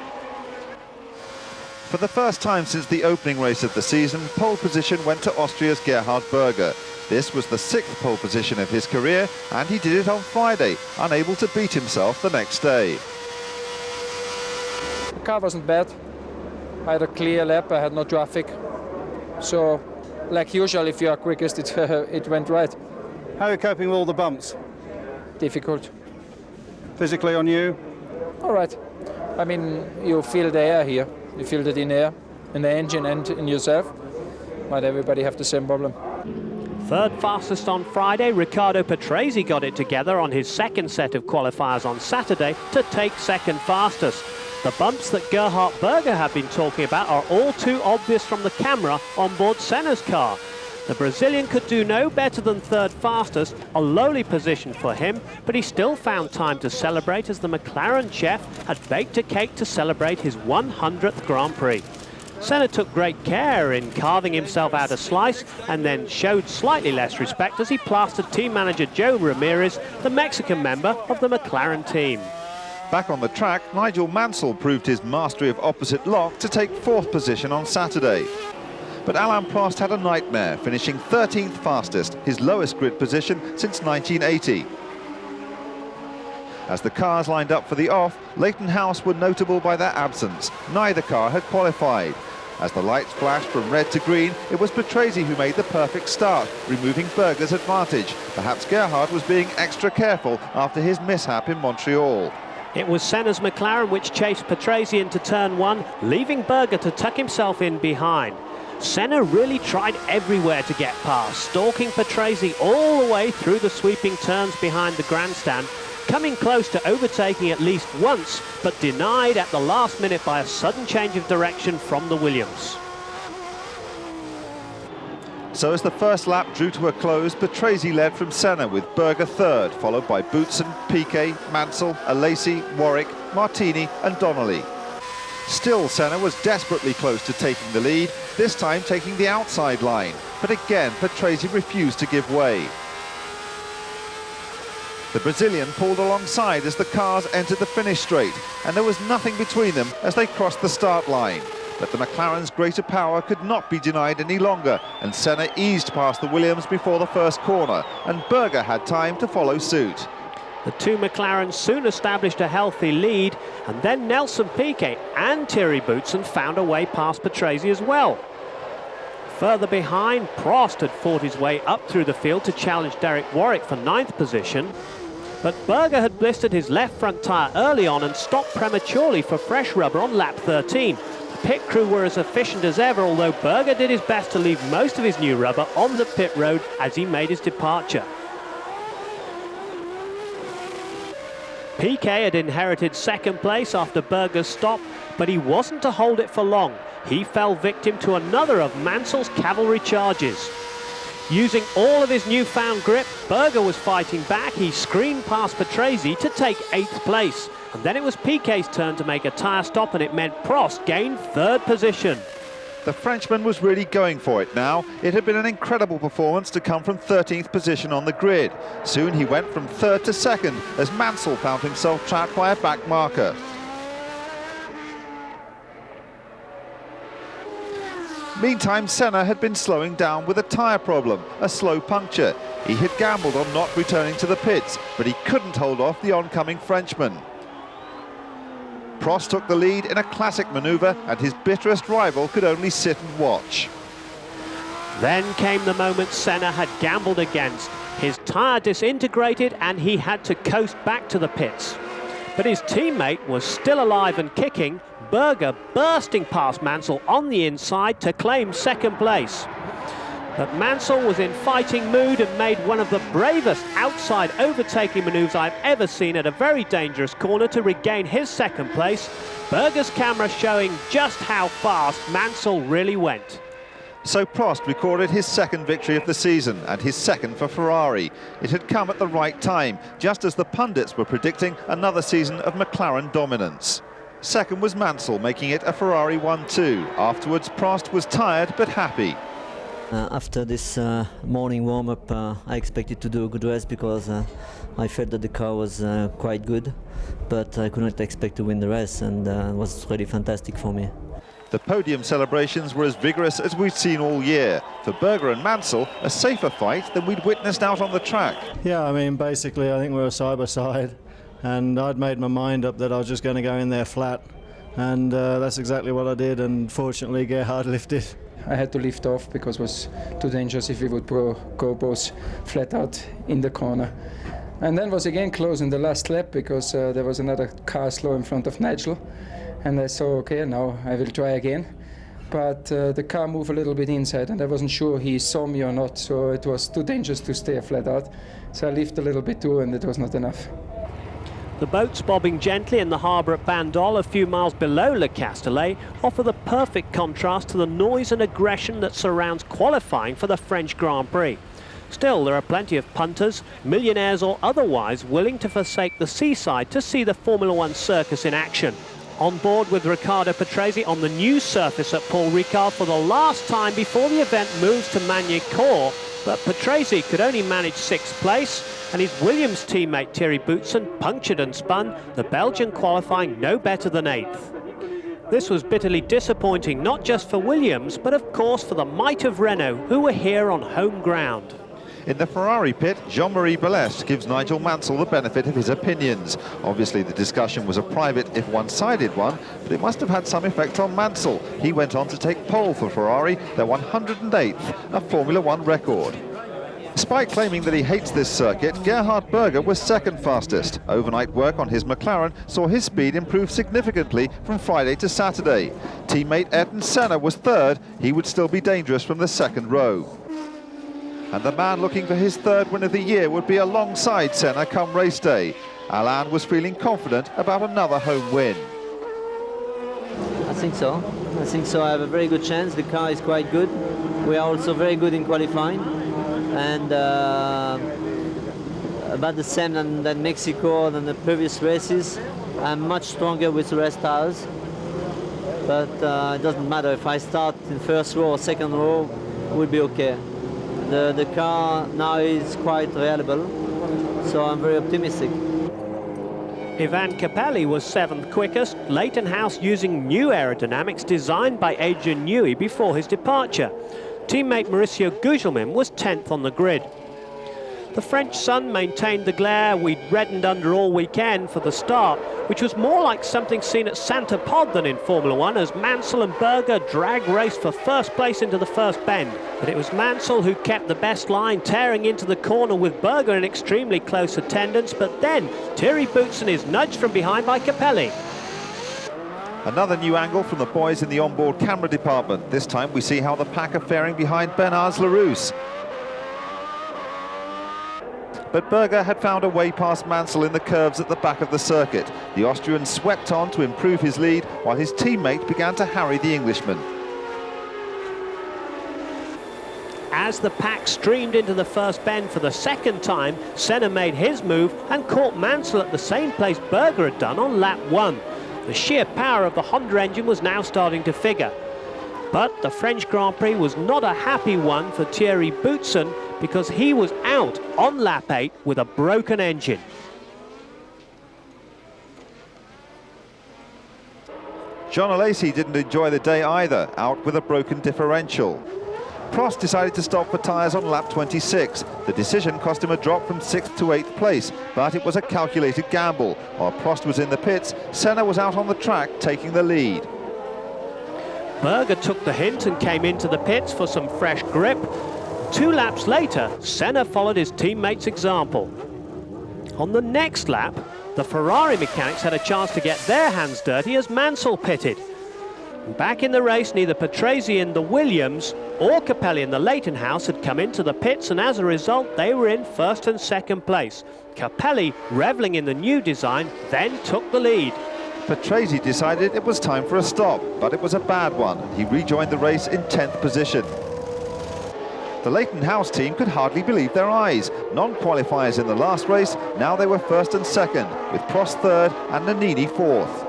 For the first time since the opening race of the season, pole position went to Austria's Gerhard Berger. This was the 6th pole position of his career, and he did it on Friday, unable to beat himself the next day. The car wasn't bad. I had a clear lap, I had no traffic. So, like usual, if you are quickest, it went right. How are you coping with all the bumps? Difficult. Physically on you? All right. I mean, you feel the air here. You feel it in air, in the engine and in yourself. But everybody have the same problem. Third fastest on Friday, Riccardo Patrese got it together on his second set of qualifiers on Saturday to take second fastest. The bumps that Gerhard Berger had been talking about are all too obvious from the camera on board Senna's car. The Brazilian could do no better than third fastest, a lowly position for him, but he still found time to celebrate as the McLaren chef had baked a cake to celebrate his 100th Grand Prix. Senna took great care in carving himself out a slice and then showed slightly less respect as he plastered team manager Joe Ramirez, the Mexican member of the McLaren team. Back on the track, Nigel Mansell proved his mastery of opposite lock to take 4th position on Saturday. But Alain Prost had a nightmare, finishing 13th fastest, his lowest grid position since 1980. As the cars lined up for the off, Leighton House were notable by their absence. Neither car had qualified. As the lights flashed from red to green, it was Patrese who made the perfect start, removing Berger's advantage. Perhaps Gerhard was being extra careful after his mishap in Montreal. It was Senna's McLaren which chased Patrese into turn 1, leaving Berger to tuck himself in behind. Senna really tried everywhere to get past, stalking Patrese all the way through the sweeping turns behind the grandstand, coming close to overtaking at least once, but denied at the last minute by a sudden change of direction from the Williams. So as the first lap drew to a close, Patrese led from Senna with Berger third, followed by Boutsen, Piquet, Mansell, Alesi, Warwick, Martini and Donnelly. Still, Senna was desperately close to taking the lead, this time taking the outside line. But again, Patrese refused to give way. The Brazilian pulled alongside as the cars entered the finish straight, and there was nothing between them as they crossed the start line. But the McLaren's greater power could not be denied any longer, and Senna eased past the Williams before the first corner, and Berger had time to follow suit. The two McLarens soon established a healthy lead, and then Nelson Piquet and Thierry Boutsen found a way past Patrese as well. Further behind, Prost had fought his way up through the field to challenge Derek Warwick for 9th position. But Berger had blistered his left front tyre early on and stopped prematurely for fresh rubber on lap 13. The pit crew were as efficient as ever, although Berger did his best to leave most of his new rubber on the pit road as he made his departure. Piquet had inherited second place after Berger's stop, but he wasn't to hold it for long. He fell victim to another of Mansell's cavalry charges. Using all of his newfound grip, Berger was fighting back. He screened past Patrese to take 8th place. And then it was Piquet's turn to make a tyre stop, and it meant Prost gained 3rd position. The Frenchman was really going for it now. It had been an incredible performance to come from 13th position on the grid. Soon he went from 3rd to 2nd as Mansell found himself trapped by a back marker. Meantime, Senna had been slowing down with a tyre problem, a slow puncture. He had gambled on not returning to the pits, but he couldn't hold off the oncoming Frenchman. Prost took the lead in a classic manoeuvre, and his bitterest rival could only sit and watch. Then came the moment Senna had gambled against. His tyre disintegrated and he had to coast back to the pits. But his teammate was still alive and kicking, Berger bursting past Mansell on the inside to claim 2nd place. But Mansell was in fighting mood and made one of the bravest outside overtaking manoeuvres I've ever seen at a very dangerous corner to regain his 2nd place. Berger's camera showing just how fast Mansell really went. So Prost recorded his 2nd victory of the season and his 2nd for Ferrari. It had come at the right time, just as the pundits were predicting another season of McLaren dominance. 2nd was Mansell, making it a Ferrari 1-2. Afterwards, Prost was tired but happy. After this morning warm-up, I expected to do a good race because I felt that the car was quite good, but I could not expect to win the race, and it was really fantastic for me. The podium celebrations were as vigorous as we'd seen all year. For Berger and Mansell, a safer fight than we'd witnessed out on the track. Yeah, I mean, basically, I think we were side by side, and I'd made my mind up that I was just going to go in there flat, and that's exactly what I did, and fortunately Gerhard lifted. I had to lift off because it was too dangerous if we would go both flat out in the corner. And then was again close in the last lap because there was another car slow in front of Nigel. And I saw, okay, now I will try again. But the car moved a little bit inside and I wasn't sure he saw me or not, so it was too dangerous to stay flat out. So I lifted a little bit too and it was not enough. The boats bobbing gently in the harbour at Bandol, a few miles below Le Castellet, offer the perfect contrast to the noise and aggression that surrounds qualifying for the French Grand Prix. Still, there are plenty of punters, millionaires or otherwise, willing to forsake the seaside to see the Formula One circus in action. On board with Riccardo Patrese on the new surface at Paul Ricard for the last time before the event moves to Magny-Cours, but Patrese could only manage 6th place, and his Williams teammate Thierry Boutsen punctured and spun, the Belgian qualifying no better than 8th. This was bitterly disappointing, not just for Williams, but of course for the might of Renault, who were here on home ground. In the Ferrari pit, Jean-Marie Balestre gives Nigel Mansell the benefit of his opinions. Obviously, the discussion was a private, if one-sided one, but it must have had some effect on Mansell. He went on to take pole for Ferrari, their 108th, a Formula One record. Despite claiming that he hates this circuit, Gerhard Berger was second fastest. Overnight work on his McLaren saw his speed improve significantly from Friday to Saturday. Teammate Ayrton Senna was third. He would still be dangerous from the second row. And the man looking for his third win of the year would be alongside Senna come race day. Alain was feeling confident about another home win. I think so. I have a very good chance. The car is quite good. We are also very good in qualifying. And about the same than Mexico than the previous races. I'm much stronger with the rest tires. But it doesn't matter if I start in first row or second row, it will be okay. The car now is quite reliable, so I'm very optimistic. Ivan Capelli was 7th quickest, Leighton House using new aerodynamics designed by Adrian Newey before his departure. Teammate Mauricio Gugelmin was 10th on the grid. The French sun maintained the glare we'd reddened under all weekend for the start, which was more like something seen at Santa Pod than in Formula One, as Mansell and Berger drag raced for first place into the first bend. But it was Mansell who kept the best line, tearing into the corner with Berger in extremely close attendance, but then Thierry Boutsen is nudged from behind by Capelli. Another new angle from the boys in the onboard camera department. This time we see how the pack are faring behind Bernard Larousse. But Berger had found a way past Mansell in the curves at the back of the circuit. The Austrian swept on to improve his lead, while his teammate began to harry the Englishman. As the pack streamed into the first bend for the second time, Senna made his move and caught Mansell at the same place Berger had done on lap 1. The sheer power of the Honda engine was now starting to figure. But the French Grand Prix was not a happy one for Thierry Boutsen, because he was out on lap 8 with a broken engine. John Alesi didn't enjoy the day either, out with a broken differential. Prost decided to stop for tyres on lap 26. The decision cost him a drop from 6th to 8th place, but it was a calculated gamble. While Prost was in the pits, Senna was out on the track taking the lead. Berger took the hint and came into the pits for some fresh grip. 2 laps later, Senna followed his teammate's example. On the next lap, the Ferrari mechanics had a chance to get their hands dirty as Mansell pitted. Back in the race, neither Patrese in the Williams or Capelli in the Leighton House had come into the pits, and as a result, they were in 1st and 2nd place. Capelli, reveling in the new design, then took the lead. Patrese decided it was time for a stop, but it was a bad one. He rejoined the race in 10th position. The Leighton House team could hardly believe their eyes. Non-qualifiers in the last race, now they were 1st and 2nd, with Prost 3rd and Nannini 4th.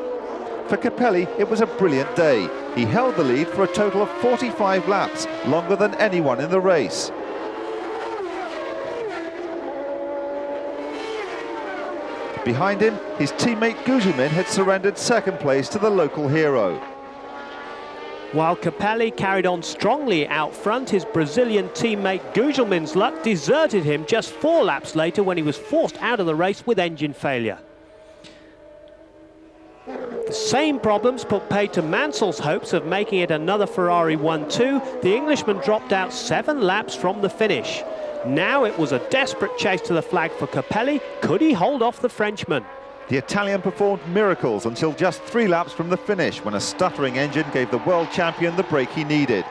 For Capelli, it was a brilliant day. He held the lead for a total of 45 laps, longer than anyone in the race. Behind him, his teammate Gugelmin had surrendered 2nd place to the local hero. While Capelli carried on strongly out front, his Brazilian teammate Gugelmin's luck deserted him just 4 laps later when he was forced out of the race with engine failure. The same problems put paid to Mansell's hopes of making it another Ferrari 1-2. The Englishman dropped out 7 laps from the finish. Now it was a desperate chase to the flag for Capelli. Could he hold off the Frenchman? The Italian performed miracles until just 3 laps from the finish when a stuttering engine gave the world champion the break he needed.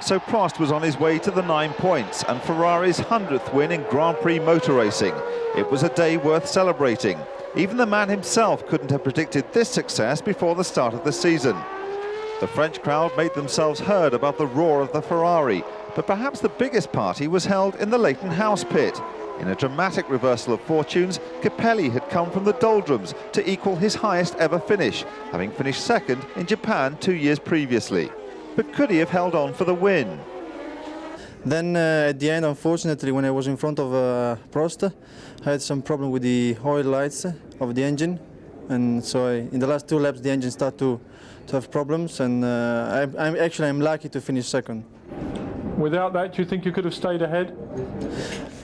So Prost was on his way to the 9 points and Ferrari's 100th win in Grand Prix motor racing. It was a day worth celebrating. Even the man himself couldn't have predicted this success before the start of the season. The French crowd made themselves heard above the roar of the Ferrari, but perhaps the biggest party was held in the Leighton House pit. In a dramatic reversal of fortunes, Capelli had come from the doldrums to equal his highest ever finish, having finished second in Japan 2 years previously. But could he have held on for the win? Then at the end, unfortunately, when I was in front of Prost, I had some problem with the oil lights of the engine, and so in the last 2 laps the engine started to have problems, and I'm lucky to finish second. Without that, do you think you could have stayed ahead?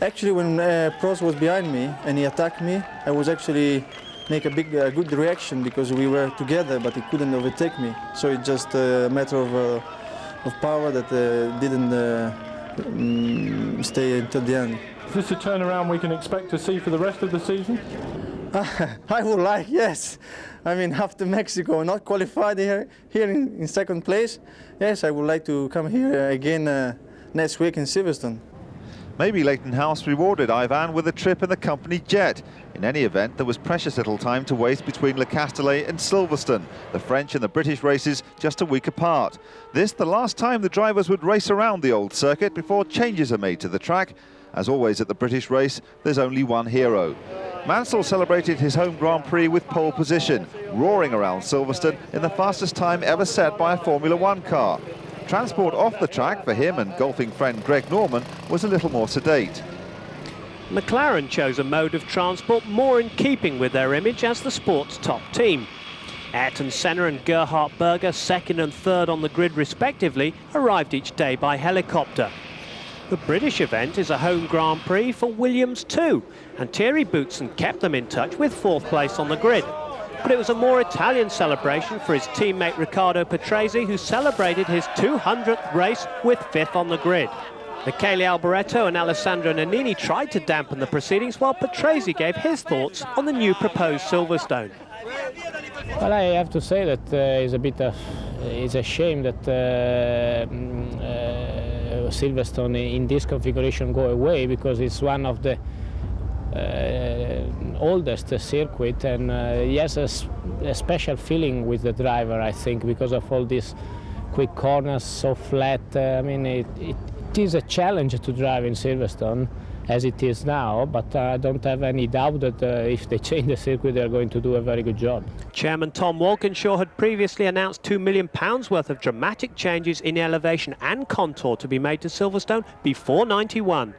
Actually, when Prost was behind me and he attacked me, I was actually make a good reaction because we were together, but he couldn't overtake me. So it's just a matter of power that didn't stay until the end. Is this a turnaround we can expect to see for the rest of the season? I would like, yes. I mean, after Mexico, not qualified here in second place, yes, I would like to come here again next week in Silverstone. Maybe Leighton House rewarded Ivan with a trip in the company jet. In any event, there was precious little time to waste between Le Castellet and Silverstone, the French and the British races just a week apart. This the last time the drivers would race around the old circuit before changes are made to the track. As always at the British race, there's only one hero. Mansell celebrated his home Grand Prix with pole position, roaring around Silverstone in the fastest time ever set by a Formula One car. Transport off the track for him and golfing friend Greg Norman was a little more sedate. McLaren chose a mode of transport more in keeping with their image as the sport's top team. Ayrton Senna and Gerhard Berger, second and third on the grid respectively, arrived each day by helicopter. The British event is a home Grand Prix for Williams too, and Thierry Boutsen kept them in touch with 4th place on the grid. But it was a more Italian celebration for his teammate Riccardo Patrese, who celebrated his 200th race with 5th on the grid. Michele Alboreto and Alessandro Nannini tried to dampen the proceedings, while Patrese gave his thoughts on the new proposed Silverstone. Well, I have to say that it's a shame that Silverstone in this configuration go away, because it's one of the oldest circuit, and he has a special feeling with the driver, I think, because of all these quick corners, so flat. I mean, it is a challenge to drive in Silverstone as it is now, but I don't have any doubt that if they change the circuit, they're going to do a very good job. Chairman Tom Walkinshaw had previously announced £2 million worth of dramatic changes in elevation and contour to be made to Silverstone before '91.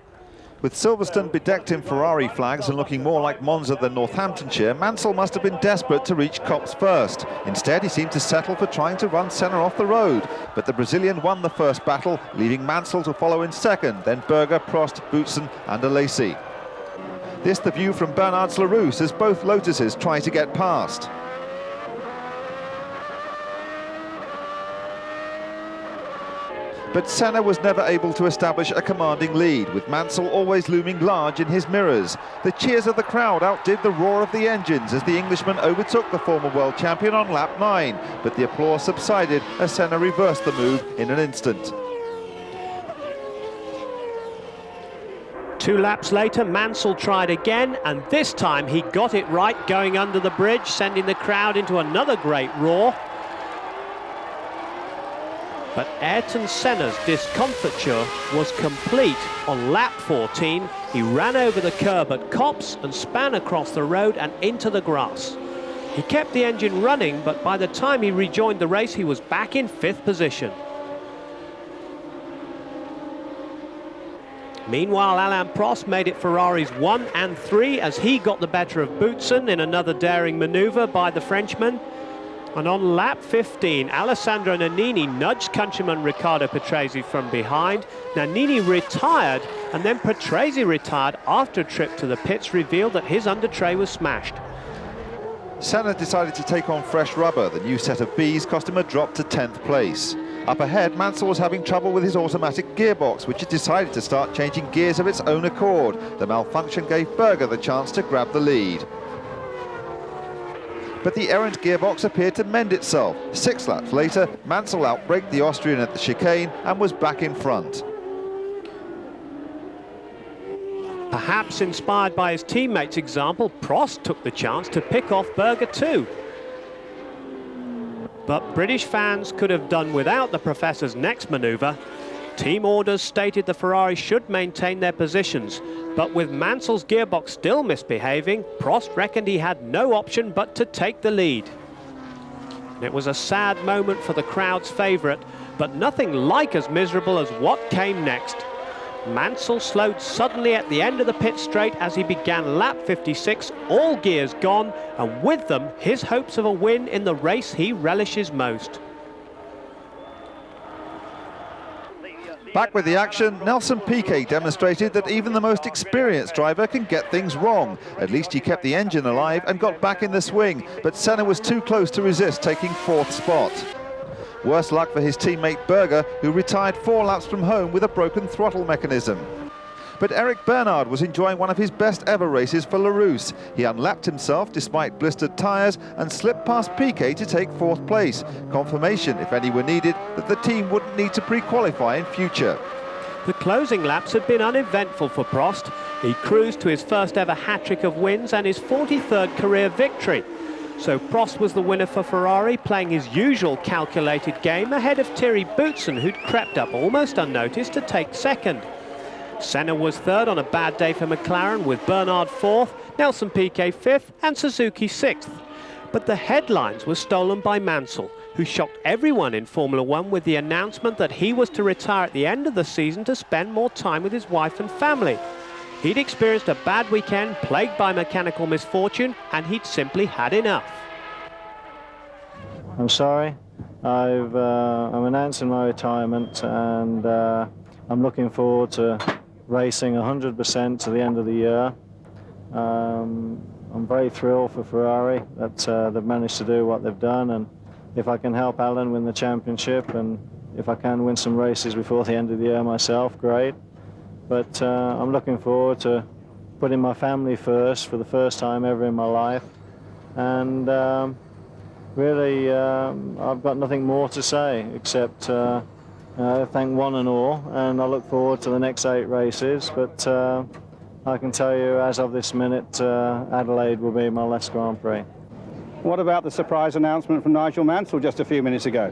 With Silverstone bedecked in Ferrari flags and looking more like Monza than Northamptonshire, Mansell must have been desperate to reach Copse first. Instead, he seemed to settle for trying to run Senna off the road. But the Brazilian won the first battle, leaving Mansell to follow in second, then Berger, Prost, Boutsen and Alesi. This the view from Bernard's Larousse as both Lotuses try to get past. But Senna was never able to establish a commanding lead, with Mansell always looming large in his mirrors. The cheers of the crowd outdid the roar of the engines as the Englishman overtook the former world champion on lap 9, but the applause subsided as Senna reversed the move in an instant. 2 laps later, Mansell tried again, and this time he got it right, going under the bridge, sending the crowd into another great roar. But Ayrton Senna's discomfiture was complete on lap 14. He ran over the curb at Copse and span across the road and into the grass. He kept the engine running, but by the time he rejoined the race, he was back in 5th position. Meanwhile, Alain Prost made it Ferraris 1 and 3 as he got the better of Boutsen in another daring manoeuvre by the Frenchman. And on lap 15, Alessandro Nannini nudged countryman Riccardo Patrese from behind. Nannini retired, and then Patrese retired after a trip to the pits revealed that his under tray was smashed. Senna decided to take on fresh rubber. The new set of Bs cost him a drop to 10th place. Up ahead, Mansell was having trouble with his automatic gearbox, which had decided to start changing gears of its own accord. The malfunction gave Berger the chance to grab the lead. But the errant gearbox appeared to mend itself. 6 laps later, Mansell outbraked the Austrian at the chicane and was back in front. Perhaps inspired by his teammates' example, Prost took the chance to pick off Berger too. But British fans could have done without the Professor's next manoeuvre. Team orders stated the Ferrari should maintain their positions, but with Mansell's gearbox still misbehaving, Prost reckoned he had no option but to take the lead. It was a sad moment for the crowd's favourite, but nothing like as miserable as what came next. Mansell slowed suddenly at the end of the pit straight as he began lap 56, all gears gone, and with them his hopes of a win in the race he relishes most. Back with the action, Nelson Piquet demonstrated that even the most experienced driver can get things wrong. At least he kept the engine alive and got back in the swing, but Senna was too close to resist, taking 4th spot. Worse luck for his teammate Berger, who retired 4 laps from home with a broken throttle mechanism. But Eric Bernard was enjoying one of his best ever races for Larousse. He unlapped himself despite blistered tyres and slipped past Piquet to take 4th place. Confirmation, if any were needed, that the team wouldn't need to pre-qualify in future. The closing laps had been uneventful for Prost. He cruised to his first ever hat-trick of wins and his 43rd career victory. So Prost was the winner for Ferrari, playing his usual calculated game ahead of Thierry Boutsen, who'd crept up almost unnoticed to take 2nd. Senna was 3rd on a bad day for McLaren, with Bernard 4th, Nelson Piquet 5th and Suzuki 6th. But the headlines were stolen by Mansell, who shocked everyone in Formula One with the announcement that he was to retire at the end of the season to spend more time with his wife and family. He'd experienced a bad weekend plagued by mechanical misfortune, and he'd simply had enough. I'm sorry. I'm announcing my retirement, and I'm looking forward to racing 100% to the end of the year. I'm very thrilled for Ferrari that they've managed to do what they've done, and if I can help Alan win the championship, and if I can win some races before the end of the year myself, great. But I'm looking forward to putting my family first for the first time ever in my life. And really, I've got nothing more to say except thank one and all. And I look forward to the next 8 races. But I can tell you, as of this minute, Adelaide will be my last Grand Prix. What about the surprise announcement from Nigel Mansell just a few minutes ago?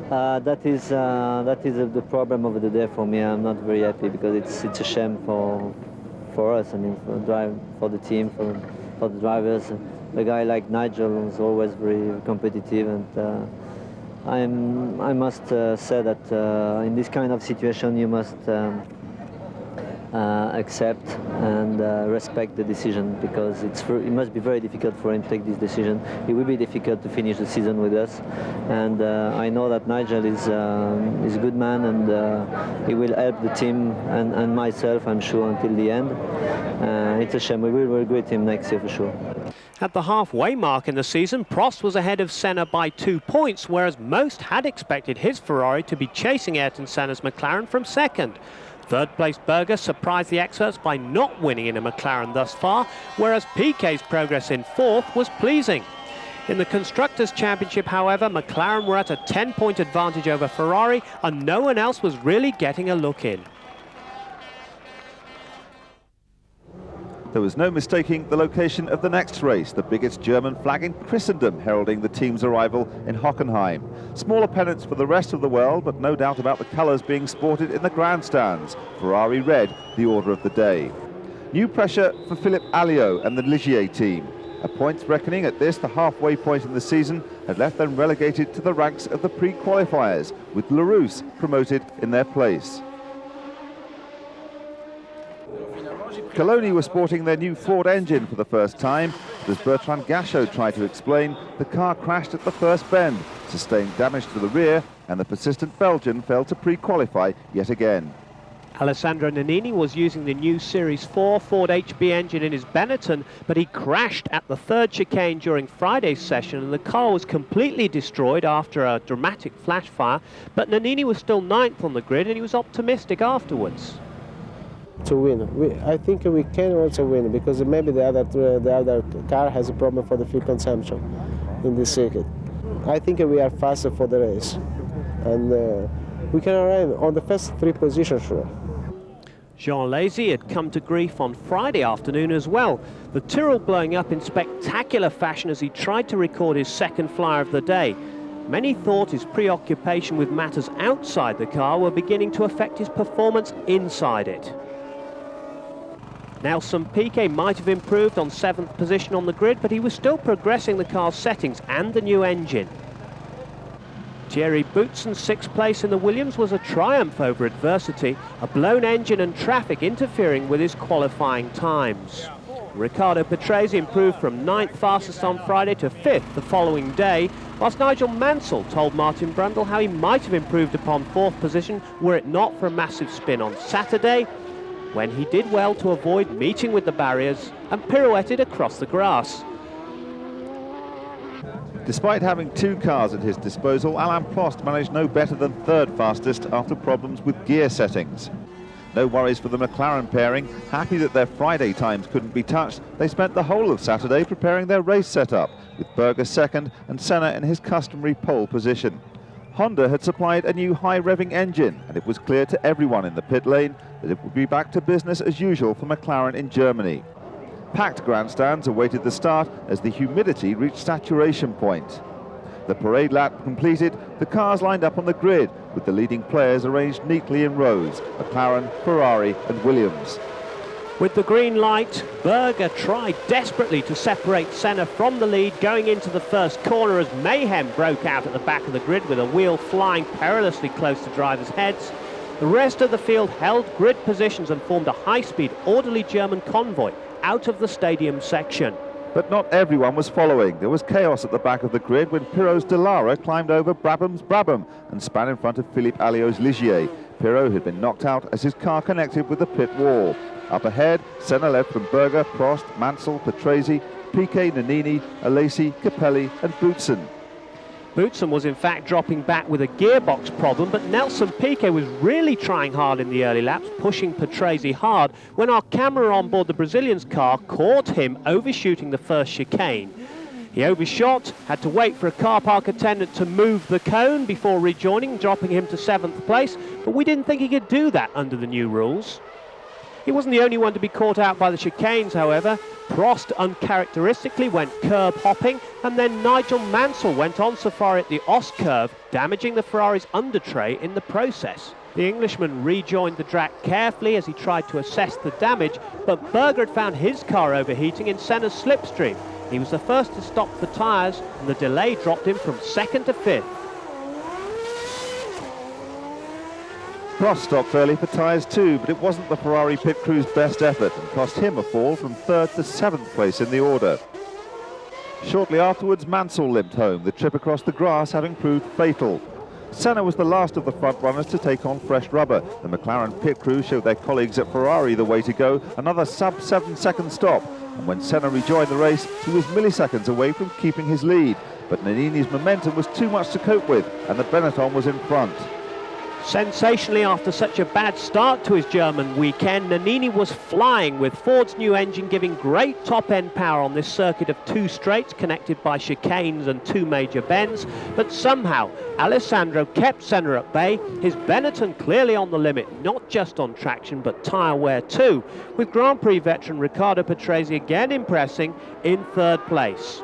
That is the problem of the day for me. I'm not very happy because it's a shame for us. I mean, for the team, for the drivers. A guy like Nigel is always very competitive, and I must say that in this kind of situation you must accept and respect the decision, because it must be very difficult for him to take this decision. It will be difficult to finish the season with us, and I know that Nigel is a good man, and he will help the team and myself, I'm sure, until the end. It's a shame. We will regret him next year for sure. At the halfway mark in the season, Prost was ahead of Senna by 2 points, whereas most had expected his Ferrari to be chasing Ayrton Senna's McLaren from 2nd. 3rd place Berger surprised the experts by not winning in a McLaren thus far, whereas Piquet's progress in 4th was pleasing. In the Constructors' Championship, however, McLaren were at a 10-point advantage over Ferrari, and no one else was really getting a look in. There was no mistaking the location of the next race, the biggest German flag in Christendom, heralding the team's arrival in Hockenheim. Smaller pennants for the rest of the world, but no doubt about the colours being sported in the grandstands. Ferrari red, the order of the day. New pressure for Philippe Alliot and the Ligier team. A points reckoning at this, the halfway point in the season, had left them relegated to the ranks of the pre-qualifiers, with Larousse promoted in their place. Coloni were sporting their new Ford engine for the first time. but as Bertrand Gachot tried to explain, the car crashed at the first bend, sustained damage to the rear, and the persistent Belgian failed to pre-qualify yet again. Alessandro Nannini was using the new Series 4 Ford HB engine in his Benetton, but he crashed at the third chicane during Friday's session, and the car was completely destroyed after a dramatic flash fire. But Nannini was still 9th on the grid, and he was optimistic afterwards. To win, I think we can also win, because maybe the other car has a problem for the fuel consumption in this circuit. I think we are faster for the race, and we can arrive on the first 3 positions, sure. Jean Alesi had come to grief on Friday afternoon as well. The Tyrrell blowing up in spectacular fashion as he tried to record his second flyer of the day. Many thought his preoccupation with matters outside the car were beginning to affect his performance inside it. Nelson Piquet might have improved on 7th position on the grid, but he was still progressing the car's settings and the new engine. Thierry Boutsen's 6th place in the Williams was a triumph over adversity, a blown engine and traffic interfering with his qualifying times. Riccardo Patrese improved from 9th fastest on Friday to 5th the following day, whilst Nigel Mansell told Martin Brundle how he might have improved upon 4th position were it not for a massive spin on Saturday, when he did well to avoid meeting with the barriers and pirouetted across the grass. Despite having 2 cars at his disposal, Alain Prost managed no better than 3rd fastest after problems with gear settings. No worries for the McLaren pairing. Happy that their Friday times couldn't be touched, they spent the whole of Saturday preparing their race setup, with Berger 2nd and Senna in his customary pole position. Honda had supplied a new high-revving engine, and it was clear to everyone in the pit lane that it would be back to business as usual for McLaren in Germany. Packed grandstands awaited the start as the humidity reached saturation point. The parade lap completed, the cars lined up on the grid, with the leading players arranged neatly in rows: McLaren, Ferrari and Williams. With the green light, Berger tried desperately to separate Senna from the lead going into the first corner as mayhem broke out at the back of the grid with a wheel flying perilously close to drivers' heads. The rest of the field held grid positions and formed a high-speed, orderly German convoy out of the stadium section. But not everyone was following. There was chaos at the back of the grid when Pirot's Delara climbed over Brabham's Brabham and span in front of Philippe Alliot's Ligier. Pirot had been knocked out as his car connected with the pit wall. Up ahead, Senna led from Berger, Prost, Mansell, Patrese, Piquet, Nannini, Alesi, Capelli and Boutsen. Boutsen was in fact dropping back with a gearbox problem, but Nelson Piquet was really trying hard in the early laps, pushing Patrese hard, when our camera on board the Brazilian's car caught him overshooting the first chicane. He overshot, had to wait for a car park attendant to move the cone before rejoining, dropping him to 7th place, but we didn't think he could do that under the new rules. He wasn't the only one to be caught out by the chicanes, however. Prost uncharacteristically went curb hopping, and then Nigel Mansell went on safari at the Os curve, damaging the Ferrari's under tray in the process. The Englishman rejoined the track carefully as he tried to assess the damage, but Berger had found his car overheating in Senna's slipstream. He was the first to stop for tyres, and the delay dropped him from 2nd to 5th. Prost stopped early for tyres too, but it wasn't the Ferrari pit crew's best effort and cost him a fall from 3rd to 7th place in the order. Shortly afterwards, Mansell limped home, the trip across the grass having proved fatal. Senna was the last of the front runners to take on fresh rubber. The McLaren pit crew showed their colleagues at Ferrari the way to go, another sub-7 second stop. And when Senna rejoined the race, he was milliseconds away from keeping his lead. But Nannini's momentum was too much to cope with, and the Benetton was in front. Sensationally, after such a bad start to his German weekend, Nannini was flying, with Ford's new engine giving great top-end power on this circuit of 2 straights connected by chicanes and 2 major bends. But somehow, Alessandro kept Senna at bay, his Benetton clearly on the limit, not just on traction but tyre wear too, with Grand Prix veteran Riccardo Patrese again impressing in 3rd place.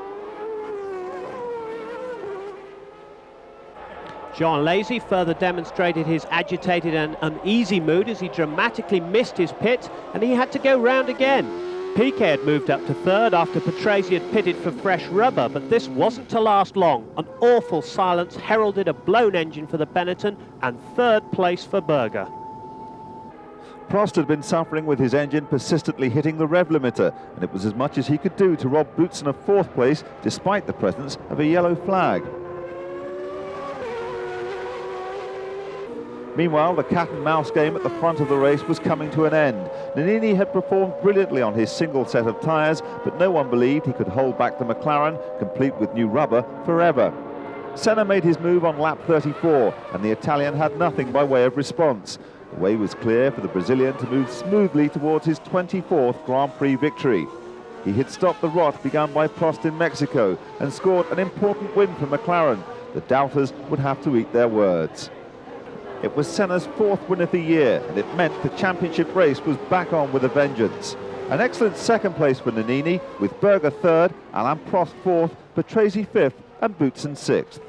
Jean Alesi further demonstrated his agitated and uneasy mood as he dramatically missed his pit, and he had to go round again. Piquet had moved up to 3rd after Patrese had pitted for fresh rubber, but this wasn't to last long. An awful silence heralded a blown engine for the Benetton and 3rd place for Berger. Prost had been suffering with his engine persistently hitting the rev limiter, and it was as much as he could do to rob Boutsen of 4th place despite the presence of a yellow flag. Meanwhile, the cat-and-mouse game at the front of the race was coming to an end. Nannini had performed brilliantly on his single set of tyres, but no one believed he could hold back the McLaren, complete with new rubber, forever. Senna made his move on lap 34, and the Italian had nothing by way of response. The way was clear for the Brazilian to move smoothly towards his 24th Grand Prix victory. He had stopped the rot begun by Prost in Mexico and scored an important win for McLaren. The doubters would have to eat their words. It was Senna's 4th win of the year, and it meant the championship race was back on with a vengeance. An excellent 2nd place for Nannini, with Berger 3rd, Alain Prost 4th, Patrese 5th and Boutsen 6th.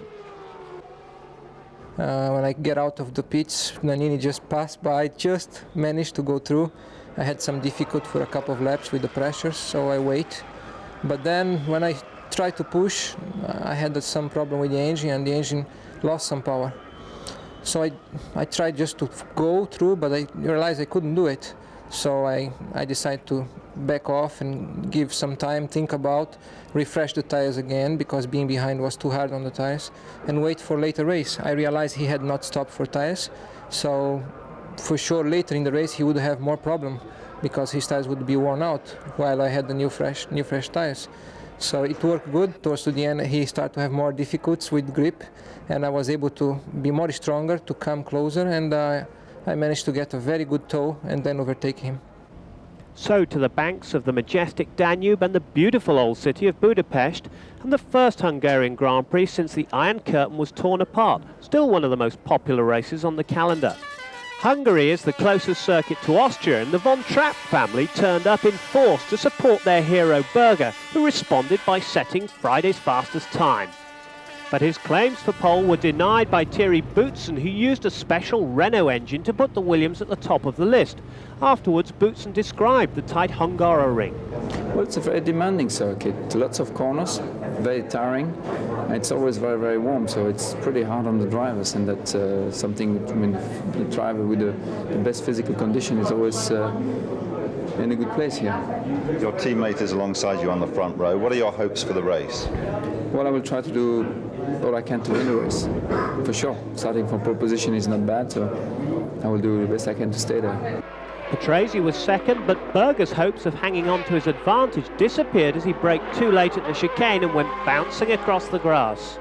When I get out of the pits, Nannini just passed by, just managed to go through. I had some difficulty for a couple of laps with the pressures, so I wait. But then when I tried to push, I had some problem with the engine, and the engine lost some power. So I tried just to go through, but I realized I couldn't do it. So I decided to back off and give some time, think about, refresh the tires again, because being behind was too hard on the tires, and wait for later race. I realized he had not stopped for tires, so for sure later in the race he would have more problem, because his tires would be worn out, while I had the new fresh tires. So it worked good. Towards the end he started to have more difficulties with grip, and I was able to be more stronger, to come closer, and I managed to get a very good tow and then overtake him. So to the banks of the majestic Danube and the beautiful old city of Budapest, and the first Hungarian Grand Prix since the Iron Curtain was torn apart, still one of the most popular races on the calendar. Hungary is the closest circuit to Austria, and the Von Trapp family turned up in force to support their hero Berger, who responded by setting Friday's fastest time. But his claims for pole were denied by Thierry Boutsen, who used a special Renault engine to put the Williams at the top of the list. Afterwards, Boutsen described the tight Hungaroring. Well, it's a very demanding circuit, lots of corners, very tiring, and it's always very, very warm, so it's pretty hard on the drivers, and that's something, I mean, the driver with the best physical condition is always in a good place here. Your teammate is alongside you on the front row. What are your hopes for the race? Well, I will try to do all I can to win the race, for sure. Starting from pole position is not bad, so I will do the best I can to stay there. Patrese was second, but Berger's hopes of hanging on to his advantage disappeared as he braked too late at the chicane and went bouncing across the grass.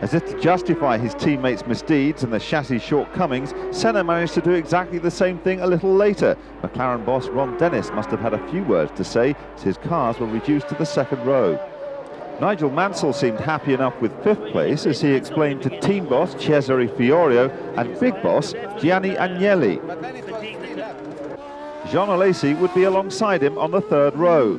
As if to justify his teammates' misdeeds and the chassis shortcomings, Senna managed to do exactly the same thing a little later. McLaren boss Ron Dennis must have had a few words to say as his cars were reduced to the second row. Nigel Mansell seemed happy enough with 5th place as he explained to team boss Cesare Fiorio and big boss Gianni Agnelli. Jean Alesi would be alongside him on the 3rd row.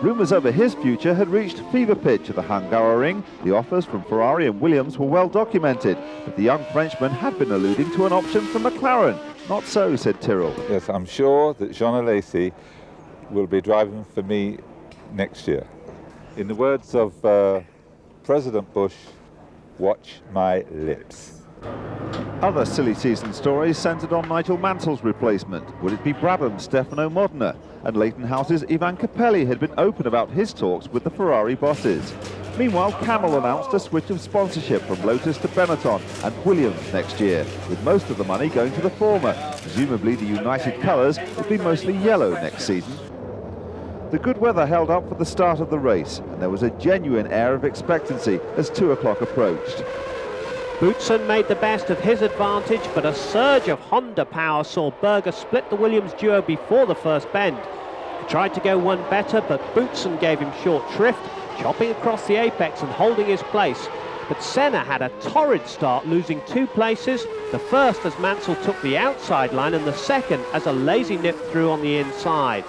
Rumours over his future had reached fever pitch at the Hungaroring. The offers from Ferrari and Williams were well documented, but the young Frenchman had been alluding to an option from McLaren. Not so, said Tyrrell. Yes, I'm sure that Jean Alesi will be driving for me next year. In the words of President Bush, watch my lips. Other silly season stories centred on Nigel Mansell's replacement. Would it be Brabham's Stefano Modena? And Leighton House's Ivan Capelli had been open about his talks with the Ferrari bosses. Meanwhile, Camel announced a switch of sponsorship from Lotus to Benetton and Williams next year, with most of the money going to the former. Presumably the United colours would be mostly yellow next season. The good weather held up for the start of the race, and there was a genuine air of expectancy as 2 o'clock approached. Boutsen made the best of his advantage, but a surge of Honda power saw Berger split the Williams duo before the first bend. He tried to go one better, but Boutsen gave him short shrift, chopping across the apex and holding his place. But Senna had a torrid start, losing 2 places, the first as Mansell took the outside line and the second as a lazy nip through on the inside.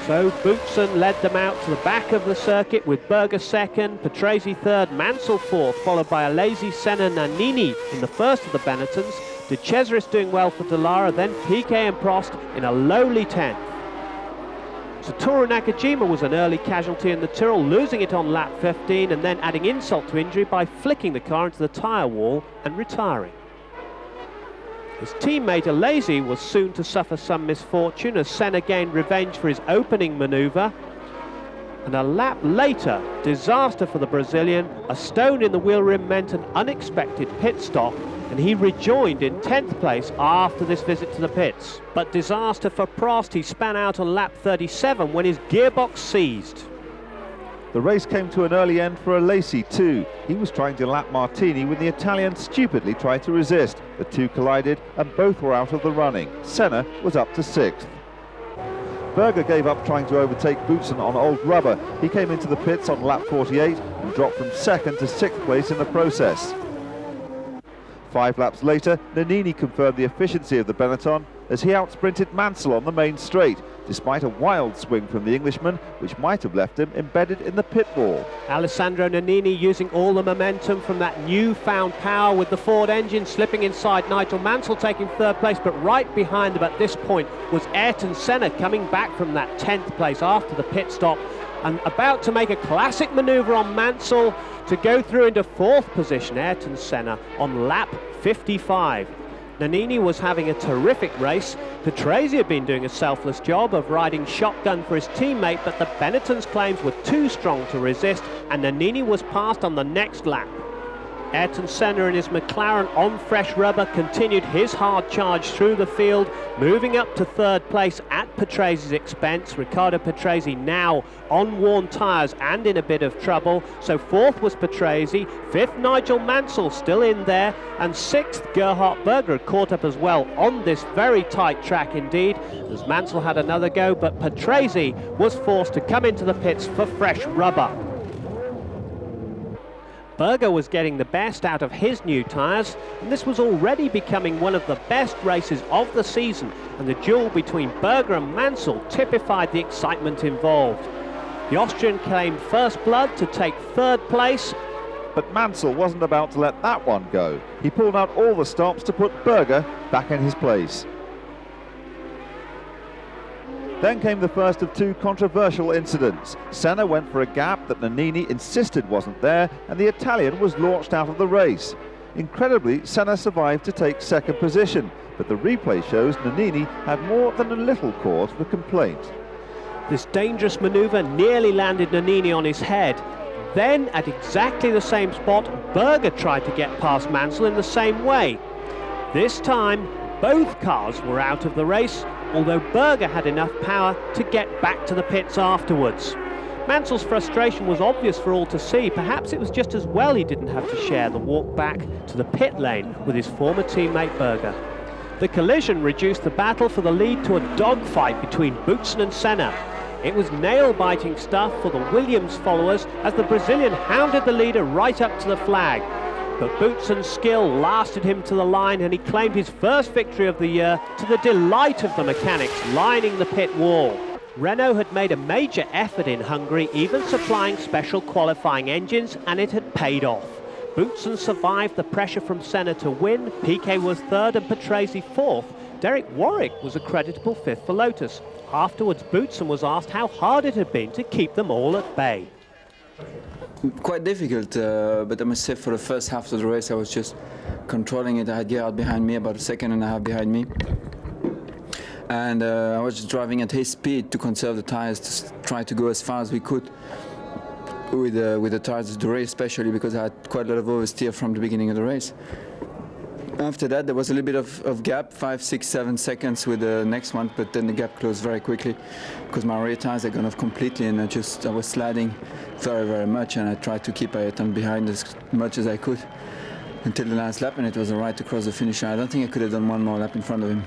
So Boutsen led them out to the back of the circuit with Berger second, Patrese third, Mansell fourth, followed by a lazy Senna Nannini in the first of the Benettons, De Cesaris doing well for Dallara, then Piquet and Prost in a lowly 10th. Satoru Nakajima was an early casualty in the Tyrrell, losing it on lap 15 and then adding insult to injury by flicking the car into the tyre wall and retiring. His teammate Alesi was soon to suffer some misfortune as Senna gained revenge for his opening manoeuvre. And a lap later, disaster for the Brazilian. A stone in the wheel rim meant an unexpected pit stop, and he rejoined in 10th place after this visit to the pits. But disaster for Prost. He span out on lap 37 when his gearbox seized. The race came to an early end for Alesi too. He was trying to lap Martini when the Italian stupidly tried to resist. The two collided and both were out of the running. Senna was up to 6th. Berger gave up trying to overtake Boutsen on old rubber. He came into the pits on lap 48 and dropped from 2nd to 6th place in the process. 5 laps later, Nannini confirmed the efficiency of the Benetton as he outsprinted Mansell on the main straight, despite a wild swing from the Englishman, which might have left him embedded in the pit wall. Alessandro Nannini using all the momentum from that newfound power with the Ford engine, slipping inside Nigel Mansell, taking 3rd place, but right behind him at this point was Ayrton Senna, coming back from that 10th place after the pit stop and about to make a classic manoeuvre on Mansell to go through into 4th position. Ayrton Senna on lap 55. Nannini was having a terrific race. Patrese had been doing a selfless job of riding shotgun for his teammate, but the Benetton's claims were too strong to resist, and Nannini was passed on the next lap. Ayrton Senna and his McLaren on fresh rubber continued his hard charge through the field, moving up to 3rd place at Patrese's expense. Riccardo Patrese now on worn tyres and in a bit of trouble. So 4th was Patrese, 5th Nigel Mansell still in there, and 6th Gerhard Berger had caught up as well on this very tight track indeed, as Mansell had another go, but Patrese was forced to come into the pits for fresh rubber. Berger was getting the best out of his new tyres, and this was already becoming one of the best races of the season, and the duel between Berger and Mansell typified the excitement involved. The Austrian claimed first blood to take 3rd place, but Mansell wasn't about to let that one go. He pulled out all the stops to put Berger back in his place. Then came the first of 2 controversial incidents. Senna went for a gap that Nannini insisted wasn't there, and the Italian was launched out of the race. Incredibly, Senna survived to take 2nd position, but the replay shows Nannini had more than a little cause for complaint. This dangerous manoeuvre nearly landed Nannini on his head. Then, at exactly the same spot, Berger tried to get past Mansell in the same way. This time, both cars were out of the race, although Berger had enough power to get back to the pits afterwards. Mansell's frustration was obvious for all to see. Perhaps it was just as well he didn't have to share the walk back to the pit lane with his former teammate Berger. The collision reduced the battle for the lead to a dogfight between Boutsen and Senna. It was nail-biting stuff for the Williams followers as the Brazilian hounded the leader right up to the flag. But Boutsen's skill lasted him to the line, and he claimed his first victory of the year to the delight of the mechanics lining the pit wall. Renault had made a major effort in Hungary, even supplying special qualifying engines, and it had paid off. Boutsen survived the pressure from Senna to win. Piquet was 3rd and Patrese 4th. Derek Warwick was a creditable 5th for Lotus. Afterwards, Boutsen was asked how hard it had been to keep them all at bay. Quite difficult, but I must say for the first half of the race I was just controlling it. I had Gerhard behind me, about 1.5 seconds behind me. And I was just driving at his speed to conserve the tyres, to try to go as far as we could with the tyres of the race, especially because I had quite a lot of oversteer from the beginning of the race. After that, there was a little bit of gap, 5, 6, 7 seconds with the next one, but then the gap closed very quickly because my rear tires had gone off completely, and I was sliding very, very much, and I tried to keep Ayrton behind as much as I could until the last lap, and it was all right to cross the finish line. I don't think I could have done one more lap in front of him.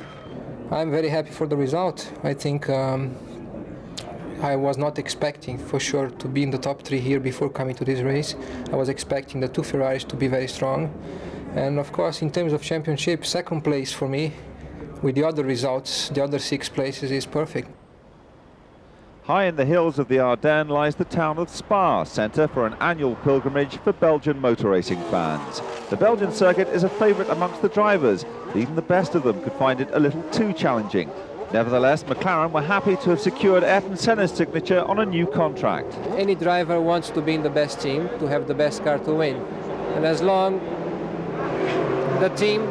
I'm very happy for the result. I think I was not expecting for sure to be in the top 3 here before coming to this race. I was expecting the 2 Ferraris to be very strong. And of course, in terms of championship, 2nd place for me, with the other results, the other 6 places is perfect. High in the hills of the Ardennes lies the town of Spa, centre for an annual pilgrimage for Belgian motor racing fans. The Belgian circuit is a favourite amongst the drivers, but even the best of them could find it a little too challenging. Nevertheless, McLaren were happy to have secured Ayrton Senna's signature on a new contract. Any driver wants to be in the best team, to have the best car to win. And as long the team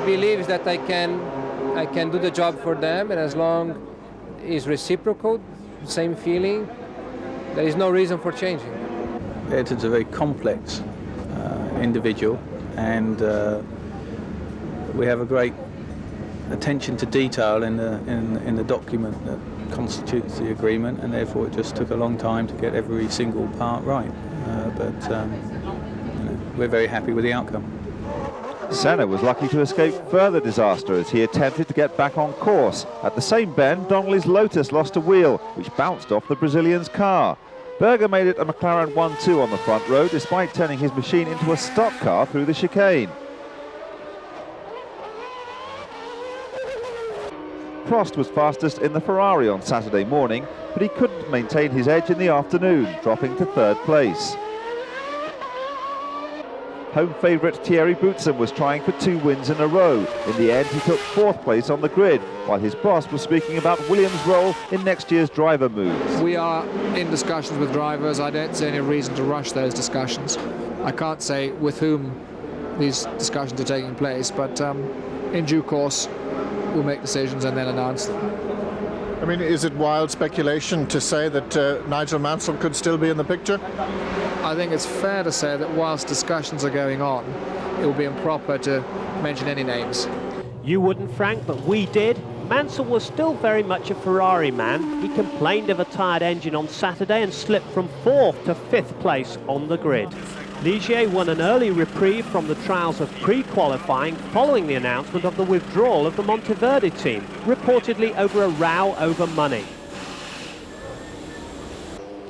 believes that I can do the job for them, and as long is reciprocal, same feeling, there is no reason for changing. Ayrton's a very complex individual, and we have a great attention to detail in the document that constitutes the agreement, and therefore it just took a long time to get every single part right. But we're very happy with the outcome. Senna was lucky to escape further disaster as he attempted to get back on course. At the same bend, Donnelly's Lotus lost a wheel, which bounced off the Brazilian's car. Berger made it a McLaren 1-2 on the front row, despite turning his machine into a stock car through the chicane. Prost was fastest in the Ferrari on Saturday morning, but he couldn't maintain his edge in the afternoon, dropping to third place. Home favourite Thierry Boutsen was trying for 2 wins in a row. In the end, he took 4th place on the grid, while his boss was speaking about Williams' role in next year's driver moves. We are in discussions with drivers. I don't see any reason to rush those discussions. I can't say with whom these discussions are taking place, but in due course, we'll make decisions and then announce them. I mean, is it wild speculation to say that Nigel Mansell could still be in the picture? I think it's fair to say that whilst discussions are going on, it will be improper to mention any names. You wouldn't, Frank, but we did. Mansell was still very much a Ferrari man. He complained of a tired engine on Saturday and slipped from 4th to 5th place on the grid. Ligier won an early reprieve from the trials of pre-qualifying following the announcement of the withdrawal of the Monteverde team, reportedly over a row over money.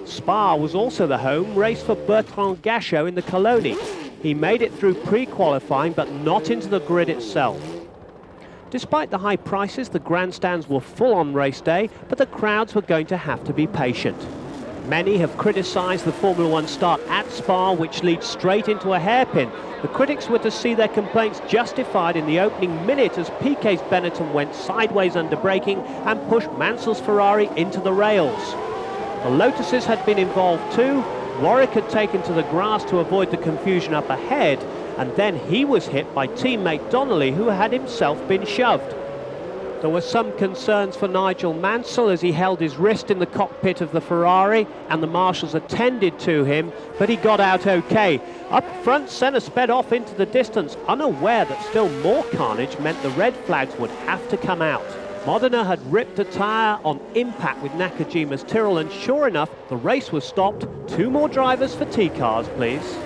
Spa was also the home race for Bertrand Gachot in the Coloni. He made it through pre-qualifying but not into the grid itself. Despite the high prices, the grandstands were full on race day, but the crowds were going to have to be patient. Many have criticised the Formula One start at Spa, which leads straight into a hairpin. The critics were to see their complaints justified in the opening minute as Piquet's Benetton went sideways under braking and pushed Mansell's Ferrari into the rails. The Lotuses had been involved too. Warwick had taken to the grass to avoid the confusion up ahead, and then he was hit by teammate Donnelly, who had himself been shoved. There were some concerns for Nigel Mansell as he held his wrist in the cockpit of the Ferrari, and the marshals attended to him, but he got out okay. Up front, Senna sped off into the distance, unaware that still more carnage meant the red flags would have to come out. Modena had ripped a tyre on impact with Nakajima's Tyrrell, and sure enough, the race was stopped. 2 more drivers for T-cars, please.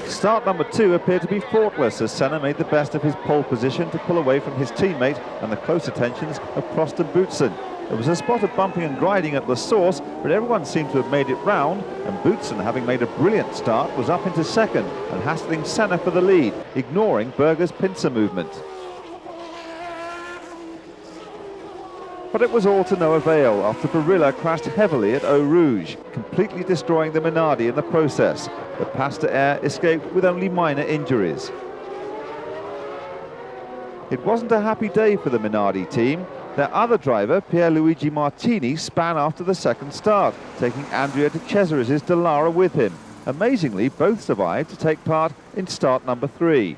Start number 2 appeared to be faultless as Senna made the best of his pole position to pull away from his teammate and the close attentions of Prost and Boutsen. There was a spot of bumping and grinding at La Source, but everyone seemed to have made it round, and Boutsen, having made a brilliant start, was up into second and hassling Senna for the lead, ignoring Berger's pincer movement. But it was all to no avail after Barilla crashed heavily at Eau Rouge, completely destroying the Minardi in the process. But Pastor Air escaped with only minor injuries. It wasn't a happy day for the Minardi team. Their other driver, Pierluigi Martini, span after the second start, taking Andrea de Cesaris's Dallara with him. Amazingly, both survived to take part in start number 3.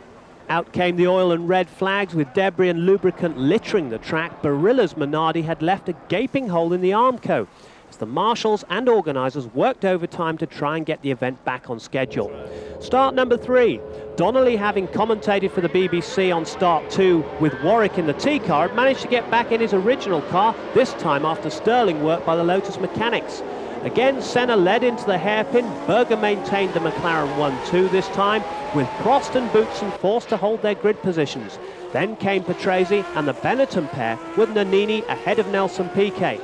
Out came the oil and red flags with debris and lubricant littering the track. Barilla's Minardi had left a gaping hole in the Armco as the marshals and organisers worked overtime to try and get the event back on schedule. Start number 3. Donnelly, having commentated for the BBC on start 2 with Warwick in the T-car, had managed to get back in his original car, this time after sterling work by the Lotus mechanics. Again, Senna led into the hairpin. Berger maintained the McLaren 1-2 this time, with Prost and Boutsen forced to hold their grid positions. Then came Patrese and the Benetton pair, with Nannini ahead of Nelson Piquet.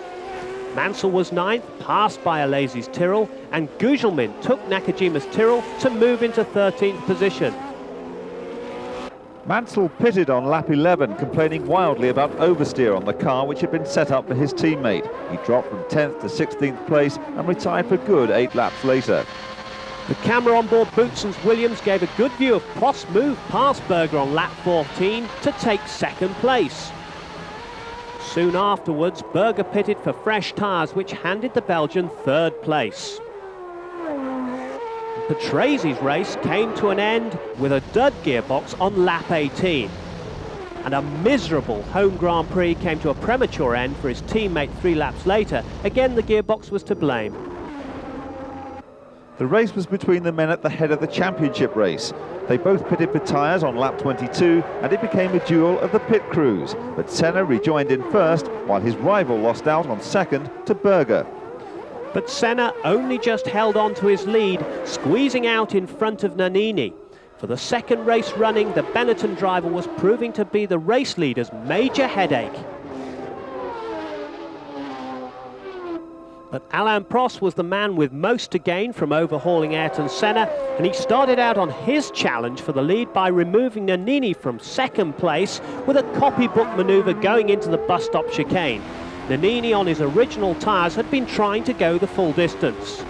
Mansell was 9th, passed by Alesi's Tyrrell, and Gugelmin took Nakajima's Tyrrell to move into 13th position. Mansell pitted on lap 11, complaining wildly about oversteer on the car which had been set up for his teammate. He dropped from 10th to 16th place and retired for good 8 laps later. The camera on board Boutsen's Williams gave a good view of Prost's move past Berger on lap 14 to take 2nd place. Soon afterwards, Berger pitted for fresh tyres, which handed the Belgian 3rd place. Patrese's race came to an end with a dud gearbox on lap 18. And a miserable home Grand Prix came to a premature end for his teammate 3 laps later. Again, the gearbox was to blame. The race was between the men at the head of the championship race. They both pitted for tyres on lap 22 and it became a duel of the pit crews. But Senna rejoined in first while his rival lost out on second to Berger. But Senna only just held on to his lead, squeezing out in front of Nannini. For the second race running, the Benetton driver was proving to be the race leader's major headache. But Alain Prost was the man with most to gain from overhauling Ayrton Senna, and he started out on his challenge for the lead by removing Nannini from second place with a copybook manoeuvre going into the bus stop chicane. Nannini on his original tyres had been trying to go the full distance.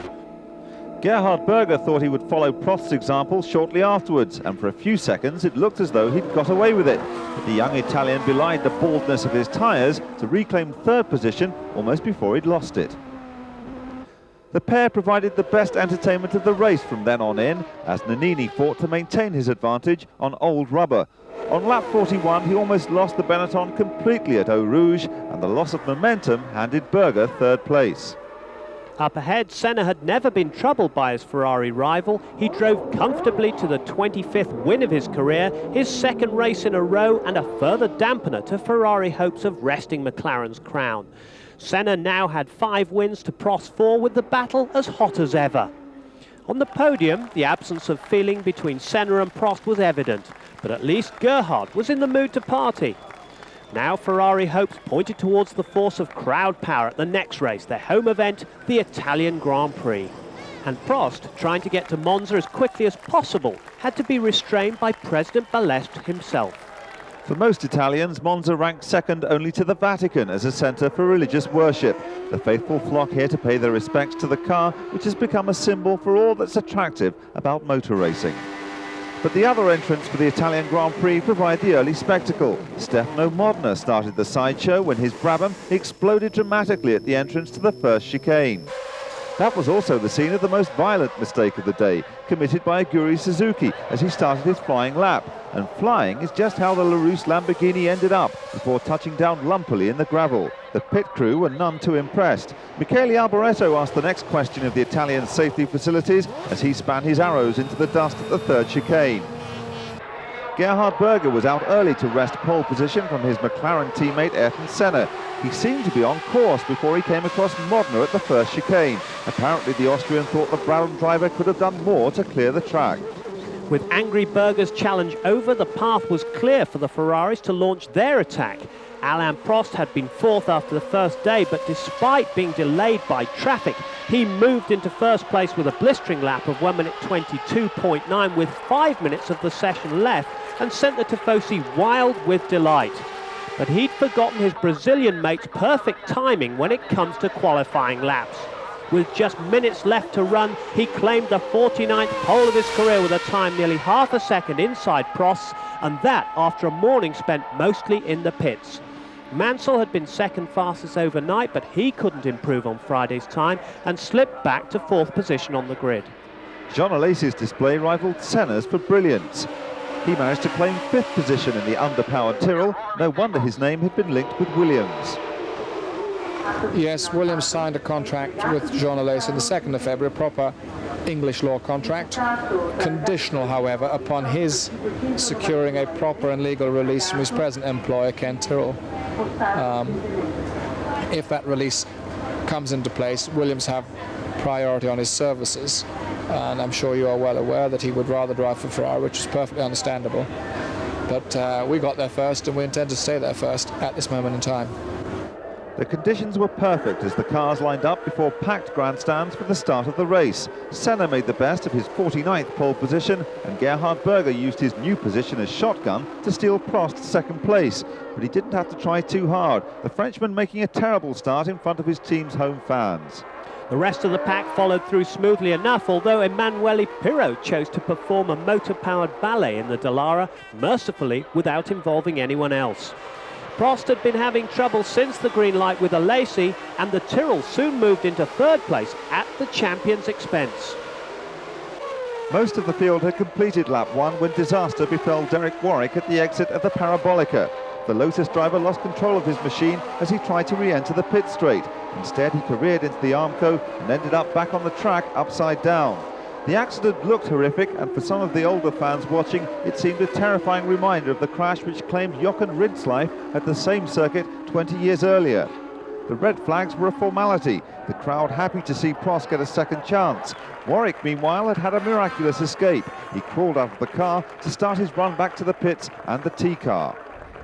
Gerhard Berger thought he would follow Prost's example shortly afterwards, and for a few seconds it looked as though he'd got away with it. But the young Italian belied the baldness of his tyres to reclaim third position almost before he'd lost it. The pair provided the best entertainment of the race from then on in, as Nannini fought to maintain his advantage on old rubber. On lap 41, he almost lost the Benetton completely at Eau Rouge, and the loss of momentum handed Berger third place. Up ahead, Senna had never been troubled by his Ferrari rival. He drove comfortably to the 25th win of his career, his second race in a row, and a further dampener to Ferrari hopes of wresting McLaren's crown. Senna now had 5 wins to Prost's 4, with the battle as hot as ever. On the podium, the absence of feeling between Senna and Prost was evident, but at least Gerhard was in the mood to party. Now Ferrari hopes pointed towards the force of crowd power at the next race, their home event, the Italian Grand Prix. And Prost, trying to get to Monza as quickly as possible, had to be restrained by President Balestre himself. For most Italians, Monza ranks second only to the Vatican as a centre for religious worship. The faithful flock here to pay their respects to the car, which has become a symbol for all that's attractive about motor racing. But the other entrants for the Italian Grand Prix provide the early spectacle. Stefano Modena started the sideshow when his Brabham exploded dramatically at the entrance to the first chicane. That was also the scene of the most violent mistake of the day, committed by Aguri Suzuki as he started his flying lap. And flying is just how the Larousse Lamborghini ended up, before touching down lumpily in the gravel. The pit crew were none too impressed. Michele Alboreto asked the next question of the Italian safety facilities as he span his arrows into the dust at the third chicane. Gerhard Berger was out early to wrest pole position from his McLaren teammate Ayrton Senna. He seemed to be on course before he came across Modena at the first chicane. Apparently the Austrian thought the Brabham driver could have done more to clear the track. With angry Berger's challenge over, the path was clear for the Ferraris to launch their attack. Alain Prost had been fourth after the first day, but despite being delayed by traffic, he moved into first place with a blistering lap of 1 minute 22.9 with 5 minutes of the session left, and sent the Tifosi wild with delight. But he'd forgotten his Brazilian mate's perfect timing when it comes to qualifying laps. With just minutes left to run, he claimed the 49th pole of his career with a time nearly half a second inside Prost's, and that after a morning spent mostly in the pits. Mansell had been second fastest overnight, but he couldn't improve on Friday's time and slipped back to fourth position on the grid. Jean Alesi's display rivaled Senna's for brilliance. He managed to claim fifth position in the underpowered Tyrrell. No wonder his name had been linked with Williams. Yes, Williams signed a contract with Jean Alesi on the 2nd of February, a proper English law contract, conditional, however, upon his securing a proper and legal release from his present employer, Ken Tyrrell. If that release comes into place, Williams have priority on his services, and I'm sure you are well aware that he would rather drive for Ferrari, which is perfectly understandable. But we got there first, and we intend to stay there first at this moment in time. The conditions were perfect as the cars lined up before packed grandstands for the start of the race. Senna made the best of his 49th pole position, and Gerhard Berger used his new position as shotgun to steal Prost's second place. But he didn't have to try too hard, the Frenchman making a terrible start in front of his team's home fans. The rest of the pack followed through smoothly enough, although Emanuele Pirro chose to perform a motor-powered ballet in the Dallara, mercifully without involving anyone else. Prost had been having trouble since the green light with Alesi, and the Tyrrell soon moved into third place at the champion's expense. Most of the field had completed lap 1 when disaster befell Derek Warwick at the exit of the Parabolica. the Lotus driver lost control of his machine as he tried to re-enter the pit straight. Instead, he careered into the Armco and ended up back on the track upside down. The accident looked horrific, and for some of the older fans watching, it seemed a terrifying reminder of the crash which claimed Jochen Rindt's life at the same circuit 20 years earlier. The red flags were a formality, the crowd happy to see Prost get a second chance. Warwick, meanwhile, had a miraculous escape. He crawled out of the car to start his run back to the pits and the T-car.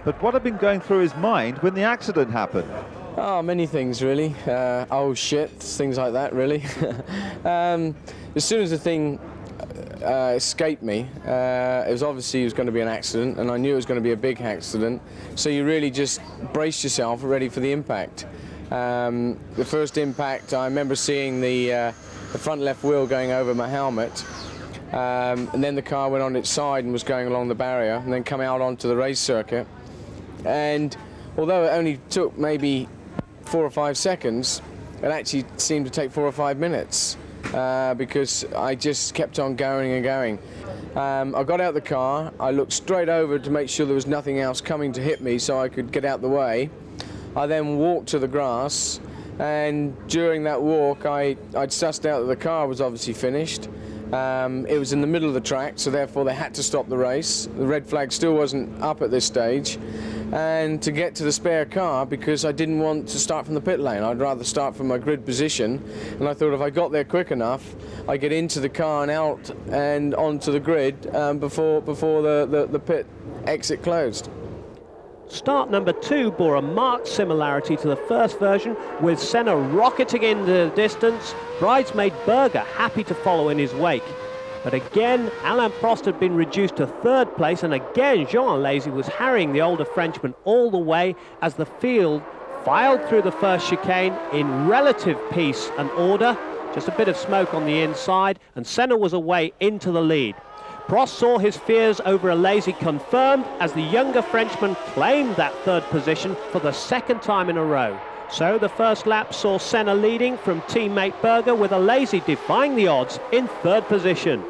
But what had been going through his mind when the accident happened? Oh, many things, really. Oh, shit, things like that, really. As soon as the thing escaped me, it was going to be an accident, and I knew it was going to be a big accident, so you really just braced yourself ready for the impact. The first impact, I remember seeing the front left wheel going over my helmet, and then the car went on its side and was going along the barrier, and then come out onto the race circuit. And although it only took maybe 4 or 5 seconds, it actually seemed to take 4 or 5 minutes because I just kept on going and going. I got out of the car, I looked straight over to make sure there was nothing else coming to hit me so I could get out the way. I then walked to the grass, and during that walk I'd sussed out that the car was obviously finished. It was in the middle of the track, so therefore they had to stop the race. The red flag still wasn't up at this stage. And to get to the spare car, because I didn't want to start from the pit lane, I'd rather start from my grid position, and I thought if I got there quick enough, I get into the car and out and onto the grid before the pit exit closed. Start number 2 bore a marked similarity to the first version, with Senna rocketing in the distance, bridesmaid Berger happy to follow in his wake. But again, Alain Prost had been reduced to 3rd place, and again Jean Alesi was harrying the older Frenchman all the way as the field filed through the first chicane in relative peace and order, just a bit of smoke on the inside, and Senna was away into the lead. Prost saw his fears over Alesi confirmed as the younger Frenchman claimed that 3rd position for the 2nd time in a row. So the first lap saw Senna leading from teammate Berger, with Alesi defying the odds in 3rd position.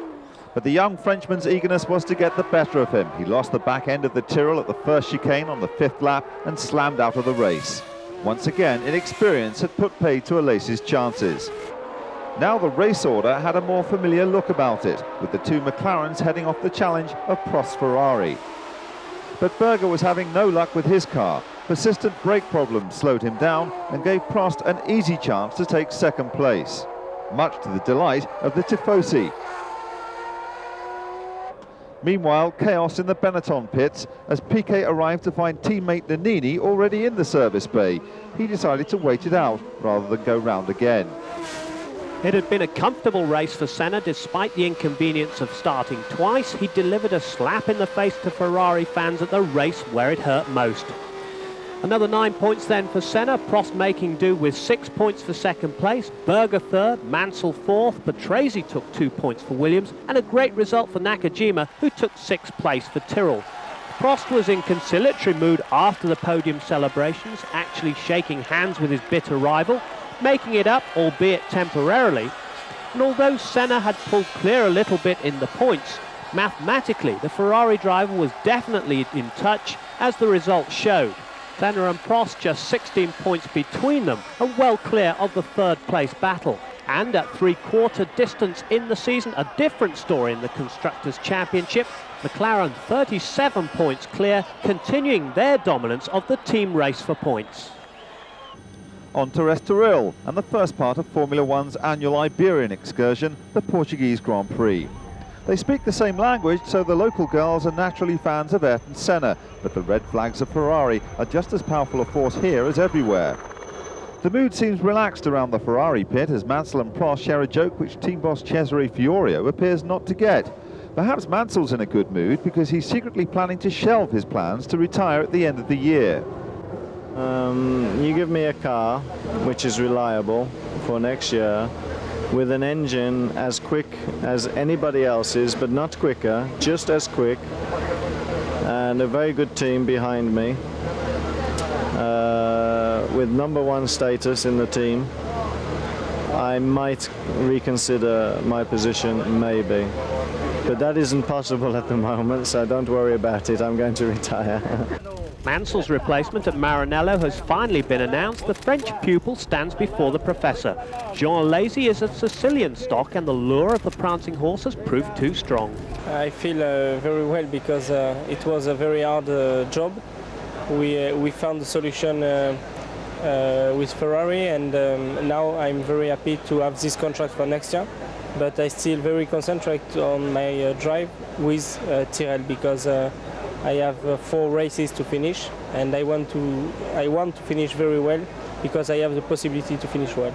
But the young Frenchman's eagerness was to get the better of him. He lost the back end of the Tyrrell at the first chicane on the 5th lap and slammed out of the race. Once again, inexperience had put paid to Alesi's chances. Now the race order had a more familiar look about it, with the 2 McLarens heading off the challenge of Prost's Ferrari. But Berger was having no luck with his car. Persistent brake problems slowed him down and gave Prost an easy chance to take 2nd place, much to the delight of the Tifosi. Meanwhile, chaos in the Benetton pits as Piquet arrived to find teammate Nannini already in the service bay. He decided to wait it out rather than go round again. It had been a comfortable race for Senna despite the inconvenience of starting twice. He delivered a slap in the face to Ferrari fans at the race where it hurt most. Another 9 points then for Senna, Prost making do with 6 points for 2nd place, Berger 3rd, Mansell 4th, Patrese took 2 points for Williams, and a great result for Nakajima, who took 6th place for Tyrrell. Prost was in conciliatory mood after the podium celebrations, actually shaking hands with his bitter rival, making it up, albeit temporarily. And although Senna had pulled clear a little bit in the points, mathematically the Ferrari driver was definitely in touch, as the results showed. Senna and Prost just 16 points between them, and well clear of the 3rd place battle. And at 3/4 distance in the season, a different story in the Constructors' Championship. McLaren 37 points clear, continuing their dominance of the team race for points. On to Estoril and the first part of Formula One's annual Iberian excursion, the Portuguese Grand Prix. They speak the same language, so the local girls are naturally fans of Ayrton Senna, but the red flags of Ferrari are just as powerful a force here as everywhere. The mood seems relaxed around the Ferrari pit as Mansell and Prost share a joke which team boss Cesare Fiorio appears not to get. Perhaps Mansell's in a good mood because he's secretly planning to shelve his plans to retire at the end of the year. You give me a car which is reliable for next year, with an engine as quick as anybody else's, but not quicker, just as quick, and a very good team behind me, with #1 status in the team, I might reconsider my position, maybe. But that isn't possible at the moment, so don't worry about it. I'm going to retire. Mansell's replacement at Maranello has finally been announced. The French pupil stands before the professor. Jean Alesi is of Sicilian stock, and the lure of the prancing horse has proved too strong. I feel very well because it was a very hard job. We found a solution with Ferrari, and now I'm very happy to have this contract for next year. But I still very concentrate on my drive with Tyrrell because I have 4 races to finish, and I want to finish very well because I have the possibility to finish well.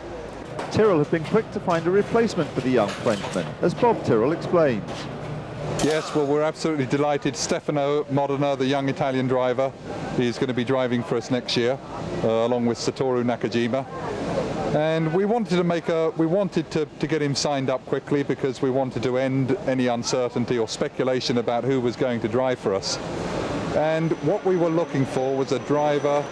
Tyrrell has been quick to find a replacement for the young Frenchman, as Bob Tyrrell explains. Yes, well, we're absolutely delighted. Stefano Modena, the young Italian driver, is going to be driving for us next year, along with Satoru Nakajima. And we wanted to get him signed up quickly because we wanted to end any uncertainty or speculation about who was going to drive for us. And what we were looking for was a driver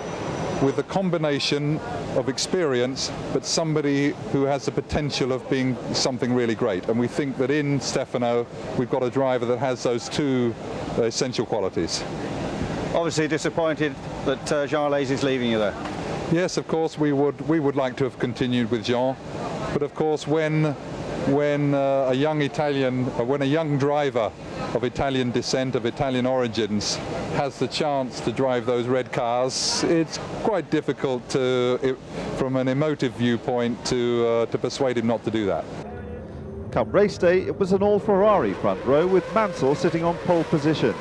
with a combination of experience, but somebody who has the potential of being something really great. And we think that in Stefano, we've got a driver that has those 2 essential qualities. Obviously disappointed that Jean Alesi is leaving you there. Yes, of course, we would like to have continued with Jean, but of course, when a young driver of Italian descent, of Italian origins, has the chance to drive those red cars, it's quite difficult from an emotive viewpoint, to persuade him not to do that. Come race day, it was an all-Ferrari front row with Mansell sitting on pole position.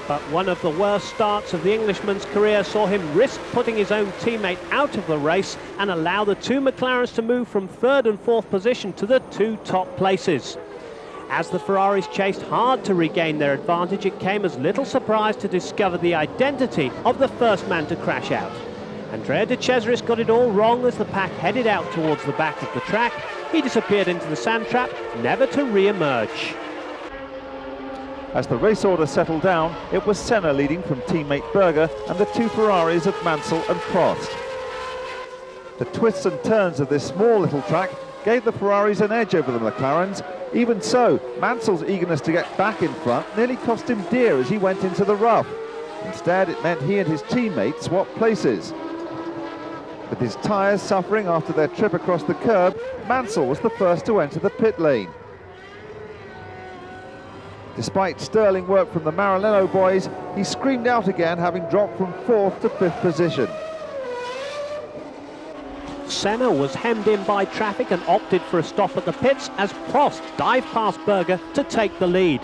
But one of the worst starts of the Englishman's career saw him risk putting his own teammate out of the race and allow the 2 McLarens to move from 3rd and 4th position to the 2 top places. As the Ferraris chased hard to regain their advantage, it came as little surprise to discover the identity of the first man to crash out. Andrea De Cesaris got it all wrong as the pack headed out towards the back of the track. He disappeared into the sand trap, never to re-emerge. As the race order settled down, it was Senna leading from teammate Berger and the 2 Ferraris of Mansell and Prost. The twists and turns of this small little track gave the Ferraris an edge over the McLarens. Even so, Mansell's eagerness to get back in front nearly cost him dear as he went into the rough. Instead, it meant he and his teammates swapped places. With his tyres suffering after their trip across the curb, Mansell was the first to enter the pit lane. Despite sterling work from the Maranello boys, he screamed out again, having dropped from 4th to 5th position. Senna was hemmed in by traffic and opted for a stop at the pits as Prost dived past Berger to take the lead.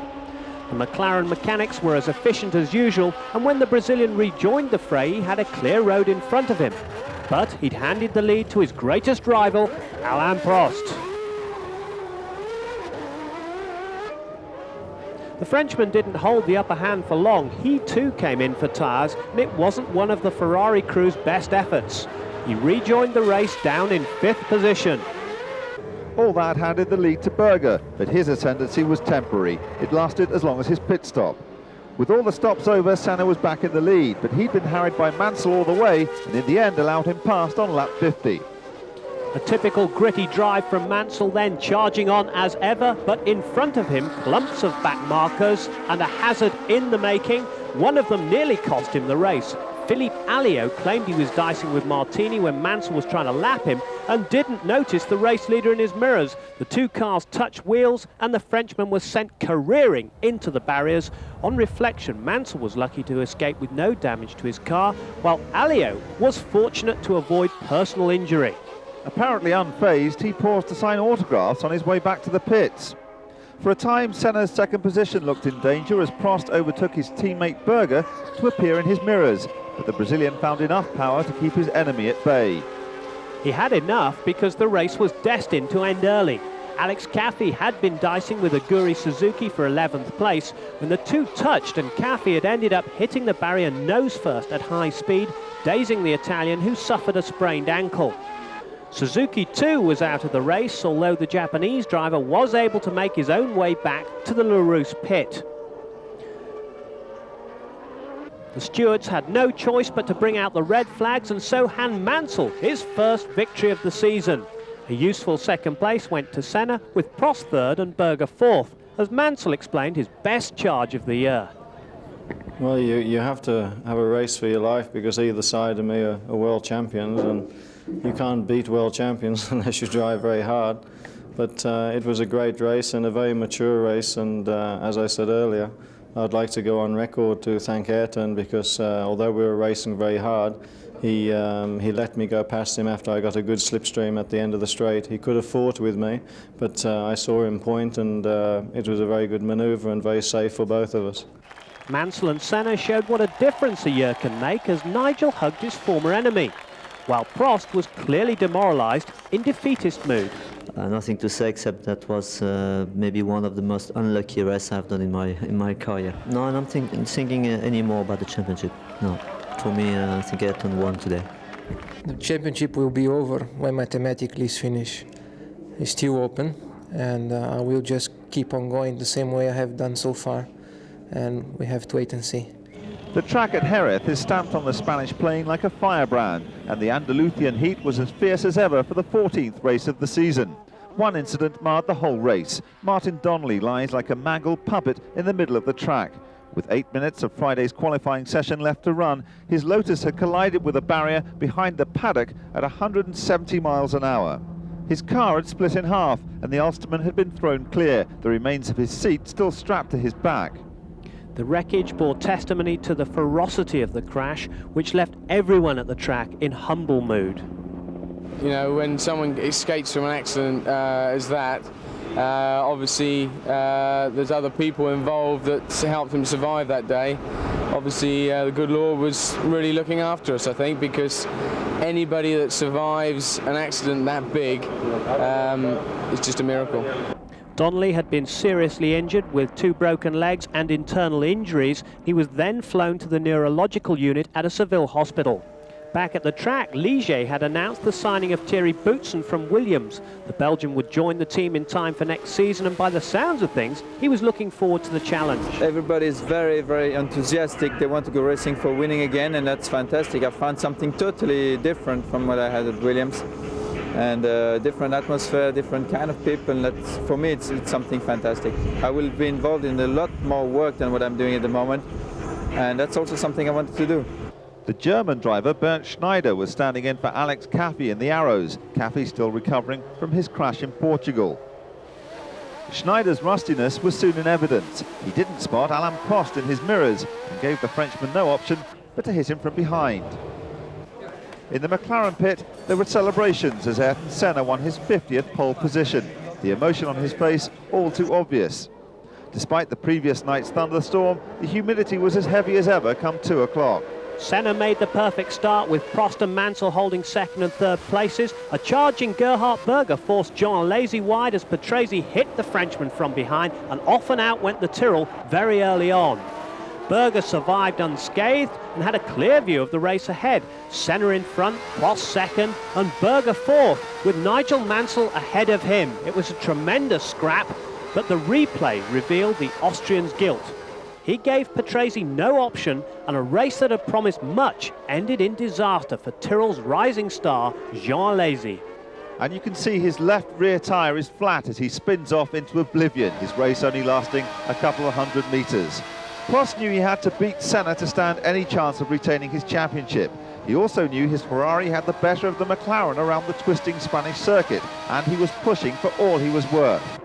The McLaren mechanics were as efficient as usual, and when the Brazilian rejoined the fray, he had a clear road in front of him. But he'd handed the lead to his greatest rival, Alain Prost. The Frenchman didn't hold the upper hand for long. He too came in for tyres, and it wasn't one of the Ferrari crew's best efforts. He rejoined the race down in 5th position. All that handed the lead to Berger, but his ascendancy was temporary. It lasted as long as his pit stop. With all the stops over, Senna was back in the lead, but he'd been harried by Mansell all the way, and in the end allowed him past on lap 50. A typical gritty drive from Mansell, then charging on as ever, but in front of him, clumps of back markers and a hazard in the making. One of them nearly cost him the race. Philippe Alliot claimed he was dicing with Martini when Mansell was trying to lap him and didn't notice the race leader in his mirrors. The 2 cars touched wheels and the Frenchman was sent careering into the barriers. On reflection, Mansell was lucky to escape with no damage to his car, while Alliot was fortunate to avoid personal injury. Apparently unfazed, he paused to sign autographs on his way back to the pits. For a time, Senna's 2nd position looked in danger as Prost overtook his teammate Berger to appear in his mirrors, but the Brazilian found enough power to keep his enemy at bay. He had enough because the race was destined to end early. Alex Caffey had been dicing with Aguri Suzuki for 11th place when the 2 touched, and Caffey had ended up hitting the barrier nose first at high speed, dazing the Italian, who suffered a sprained ankle. Suzuki too was out of the race, although the Japanese driver was able to make his own way back to the Larousse pit. The stewards had no choice but to bring out the red flags and so hand Mansell his first victory of the season. A useful second place went to Senna, with Prost third and Berger fourth, as Mansell explained his best charge of the year. Well, you have to have a race for your life, because either side of me are world champions, and you can't beat world champions unless you drive very hard. But it was a great race and a very mature race, and as I said earlier, I'd like to go on record to thank Ayrton, because although we were racing very hard, he let me go past him after I got a good slipstream at the end of the straight. He could have fought with me, but I saw him point, and it was a very good manoeuvre and very safe for both of us. Mansell and Senna showed what a difference a year can make as Nigel hugged his former enemy, while Prost was clearly demoralised, in defeatist mood. Nothing to say except that was maybe one of the most unlucky races I've done in my career. No, I'm not thinking anymore about the championship. No, for me, I think Ayrton won today. The championship will be over when mathematically it's finished. It's still open, and I will just keep on going the same way I have done so far, and we have to wait and see. The track at Jerez is stamped on the Spanish plain like a firebrand, and the Andalusian heat was as fierce as ever for the 14th race of the season. One incident marred the whole race. Martin Donnelly lies like a mangled puppet in the middle of the track. With 8 minutes of Friday's qualifying session left to run, his Lotus had collided with a barrier behind the paddock at 170 miles an hour. His car had split in half, and the Ulsterman had been thrown clear, the remains of his seat still strapped to his back. The wreckage bore testimony to the ferocity of the crash, which left everyone at the track in humble mood. You know, when someone escapes from an accident as that, obviously there's other people involved that helped him survive that day. Obviously the good Lord was really looking after us, I think, because anybody that survives an accident that big is just a miracle. Donnelly had been seriously injured with 2 broken legs and internal injuries. He was then flown to the neurological unit at a Seville hospital. Back at the track, Ligier had announced the signing of Thierry Boutsen from Williams. The Belgian would join the team in time for next season, and by the sounds of things, he was looking forward to the challenge. Everybody is very, very enthusiastic. They want to go racing for winning again, and that's fantastic. I found something totally different from what I had at Williams. And different atmosphere, different kind of people, and that's, for me, it's something fantastic. I will be involved in a lot more work than what I'm doing at the moment, and that's also something I wanted to do. The German driver Bernd Schneider was standing in for Alex Caffey in the Arrows. Caffey still recovering from his crash in Portugal. Schneider's rustiness was soon in evidence. He didn't spot Alain Prost in his mirrors and gave the Frenchman no option but to hit him from behind. In the McLaren pit, there were celebrations as Ayrton Senna won his 50th pole position. The emotion on his face all too obvious. Despite the previous night's thunderstorm, the humidity was as heavy as ever come 2 o'clock. Senna made the perfect start, with Prost and Mansell holding second and third places. A charging Gerhard Berger forced Jean Alesi wide as Patrese hit the Frenchman from behind, and off and out went the Tyrrell very early on. Berger survived unscathed and had a clear view of the race ahead. Senna in front, Prost second, and Berger fourth, with Nigel Mansell ahead of him. It was a tremendous scrap, but the replay revealed the Austrian's guilt. He gave Patrese no option, and a race that had promised much ended in disaster for Tyrrell's rising star, Jean Alesi. And you can see his left rear tyre is flat as he spins off into oblivion, his race only lasting a couple of 100 metres. Prost knew he had to beat Senna to stand any chance of retaining his championship. He also knew his Ferrari had the better of the McLaren around the twisting Spanish circuit, and he was pushing for all he was worth.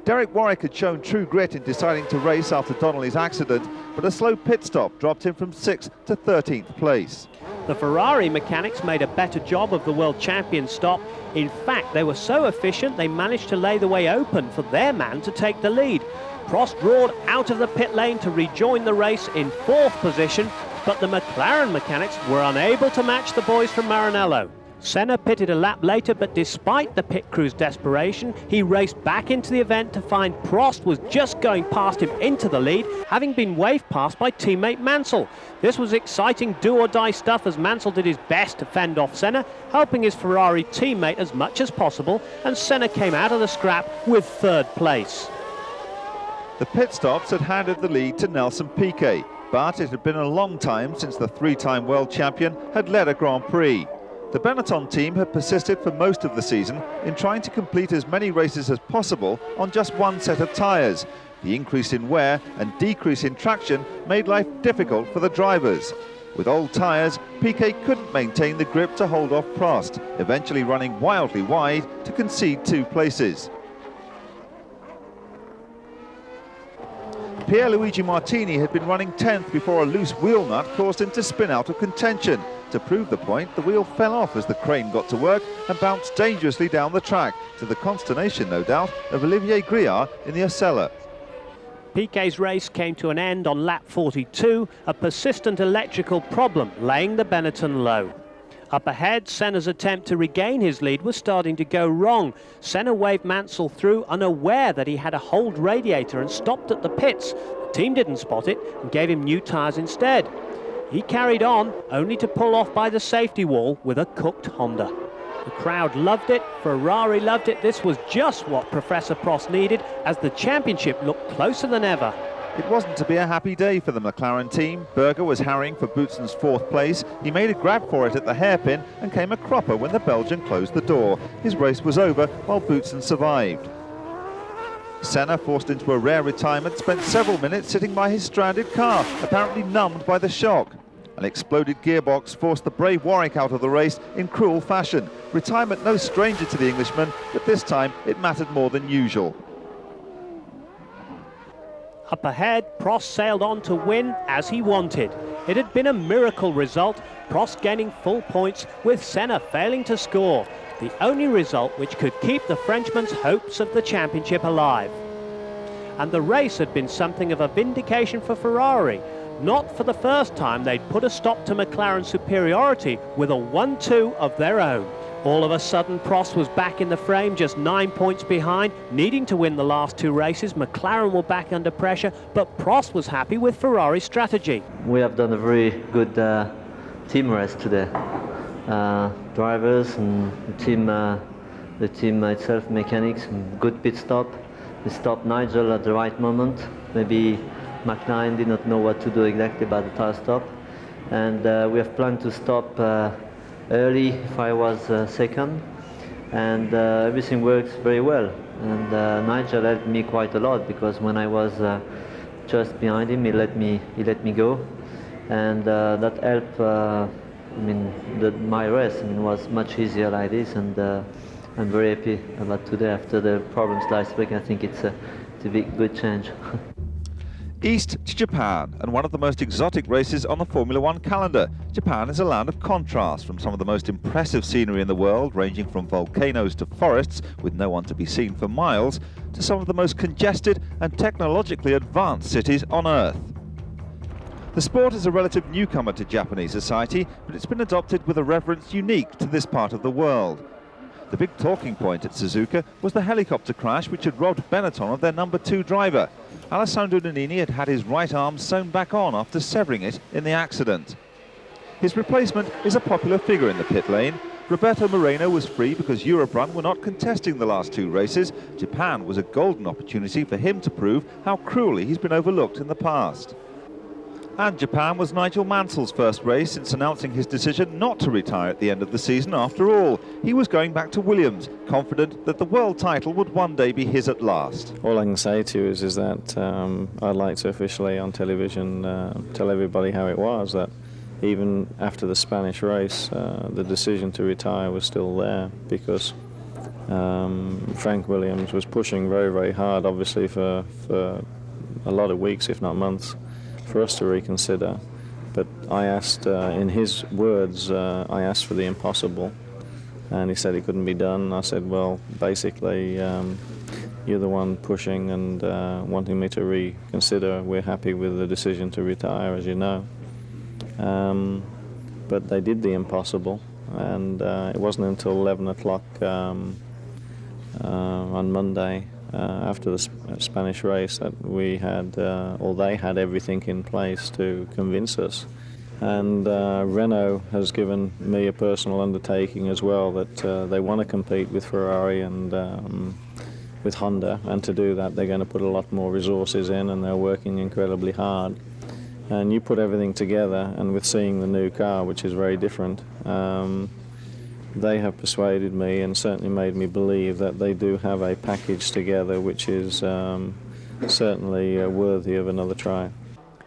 Derek Warwick had shown true grit in deciding to race after Donnelly's accident, but a slow pit stop dropped him from 6th to 13th place. The Ferrari mechanics made a better job of the world champion stop. In fact, they were so efficient they managed to lay the way open for their man to take the lead. Prost roared out of the pit lane to rejoin the race in 4th position, but the McLaren mechanics were unable to match the boys from Maranello. Senna pitted a lap later, but despite the pit crew's desperation, he raced back into the event to find Prost was just going past him into the lead, having been waved past by teammate Mansell. This was exciting do-or-die stuff as Mansell did his best to fend off Senna, helping his Ferrari teammate as much as possible, and Senna came out of the scrap with 3rd place. The pit stops had handed the lead to Nelson Piquet, but it had been a long time since the 3-time world champion had led a Grand Prix. The Benetton team had persisted for most of the season in trying to complete as many races as possible on just one set of tyres. The increase in wear and decrease in traction made life difficult for the drivers. With old tyres, Piquet couldn't maintain the grip to hold off Prost, eventually running wildly wide to concede 2 places. Pierluigi Martini had been running 10th before a loose wheel nut caused him to spin out of contention. To prove the point, the wheel fell off as the crane got to work and bounced dangerously down the track, to the consternation, no doubt, of Olivier Griard in the Osella. Piquet's race came to an end on lap 42, a persistent electrical problem laying the Benetton low. Up ahead, Senna's attempt to regain his lead was starting to go wrong. Senna waved Mansell through, unaware that he had a hold radiator, and stopped at the pits. The team didn't spot it and gave him new tyres instead. He carried on, only to pull off by the safety wall with a cooked Honda. The crowd loved it, Ferrari loved it. This was just what Professor Prost needed, as the championship looked closer than ever. It wasn't to be a happy day for the McLaren team. Berger was harrying for Boutsen's 4th place. He made a grab for it at the hairpin and came a cropper when the Belgian closed the door. His race was over while Boutsen survived. Senna, forced into a rare retirement, spent several minutes sitting by his stranded car, apparently numbed by the shock. An exploded gearbox forced the brave Warwick out of the race in cruel fashion. Retirement no stranger to the Englishman, but this time it mattered more than usual. Up ahead, Prost sailed on to win as he wanted. It had been a miracle result, Prost gaining full points with Senna failing to score. The only result which could keep the Frenchman's hopes of the championship alive. And the race had been something of a vindication for Ferrari. Not for the first time they'd put a stop to McLaren's superiority with a 1-2 of their own. All of a sudden, Prost was back in the frame, just 9 points behind, needing to win the last 2 races. McLaren were back under pressure, but Prost was happy with Ferrari's strategy. We have done a very good team race today. Drivers and the team itself, mechanics, good pit stop. We stopped Nigel at the right moment. Maybe McLaren did not know what to do exactly about the tire stop. And we have planned to stop early if I was second, and everything works very well. And Nigel helped me quite a lot, because when I was just behind him, he let me go, and that helped. My race was much easier like this, and I'm very happy about today. After the problems last week, I think it's a big good change. East to Japan, and one of the most exotic races on the Formula One calendar. Japan is a land of contrast, from some of the most impressive scenery in the world, ranging from volcanoes to forests with no one to be seen for miles, to some of the most congested and technologically advanced cities on Earth. The sport is a relative newcomer to Japanese society, but it's been adopted with a reverence unique to this part of the world. The big talking point at Suzuka was the helicopter crash which had robbed Benetton of their number 2 driver. Alessandro Nannini had had his right arm sewn back on after severing it in the accident. His replacement is a popular figure in the pit lane. Roberto Moreno was free because Europe-Run were not contesting the last 2 races. Japan was a golden opportunity for him to prove how cruelly he's been overlooked in the past. And Japan was Nigel Mansell's first race since announcing his decision not to retire at the end of the season after all. He was going back to Williams, confident that the world title would one day be his at last. All I can say to you is that I'd like to officially on television tell everybody how it was, that even after the Spanish race, the decision to retire was still there, because Frank Williams was pushing very, very hard, obviously for a lot of weeks, if not months, for us to reconsider. But I asked, in his words, I asked for the impossible, and he said it couldn't be done. I said, well, basically, you're the one pushing and wanting me to reconsider. We're happy with the decision to retire, as you know. But they did the impossible, and it wasn't until 11 o'clock on Monday, after the Spanish race, that we had, or they had everything in place to convince us. And Renault has given me a personal undertaking as well, that they want to compete with Ferrari and with Honda, and to do that they're going to put a lot more resources in, and they're working incredibly hard. And you put everything together, and with seeing the new car, which is very different, they have persuaded me and certainly made me believe that they do have a package together which is certainly worthy of another try.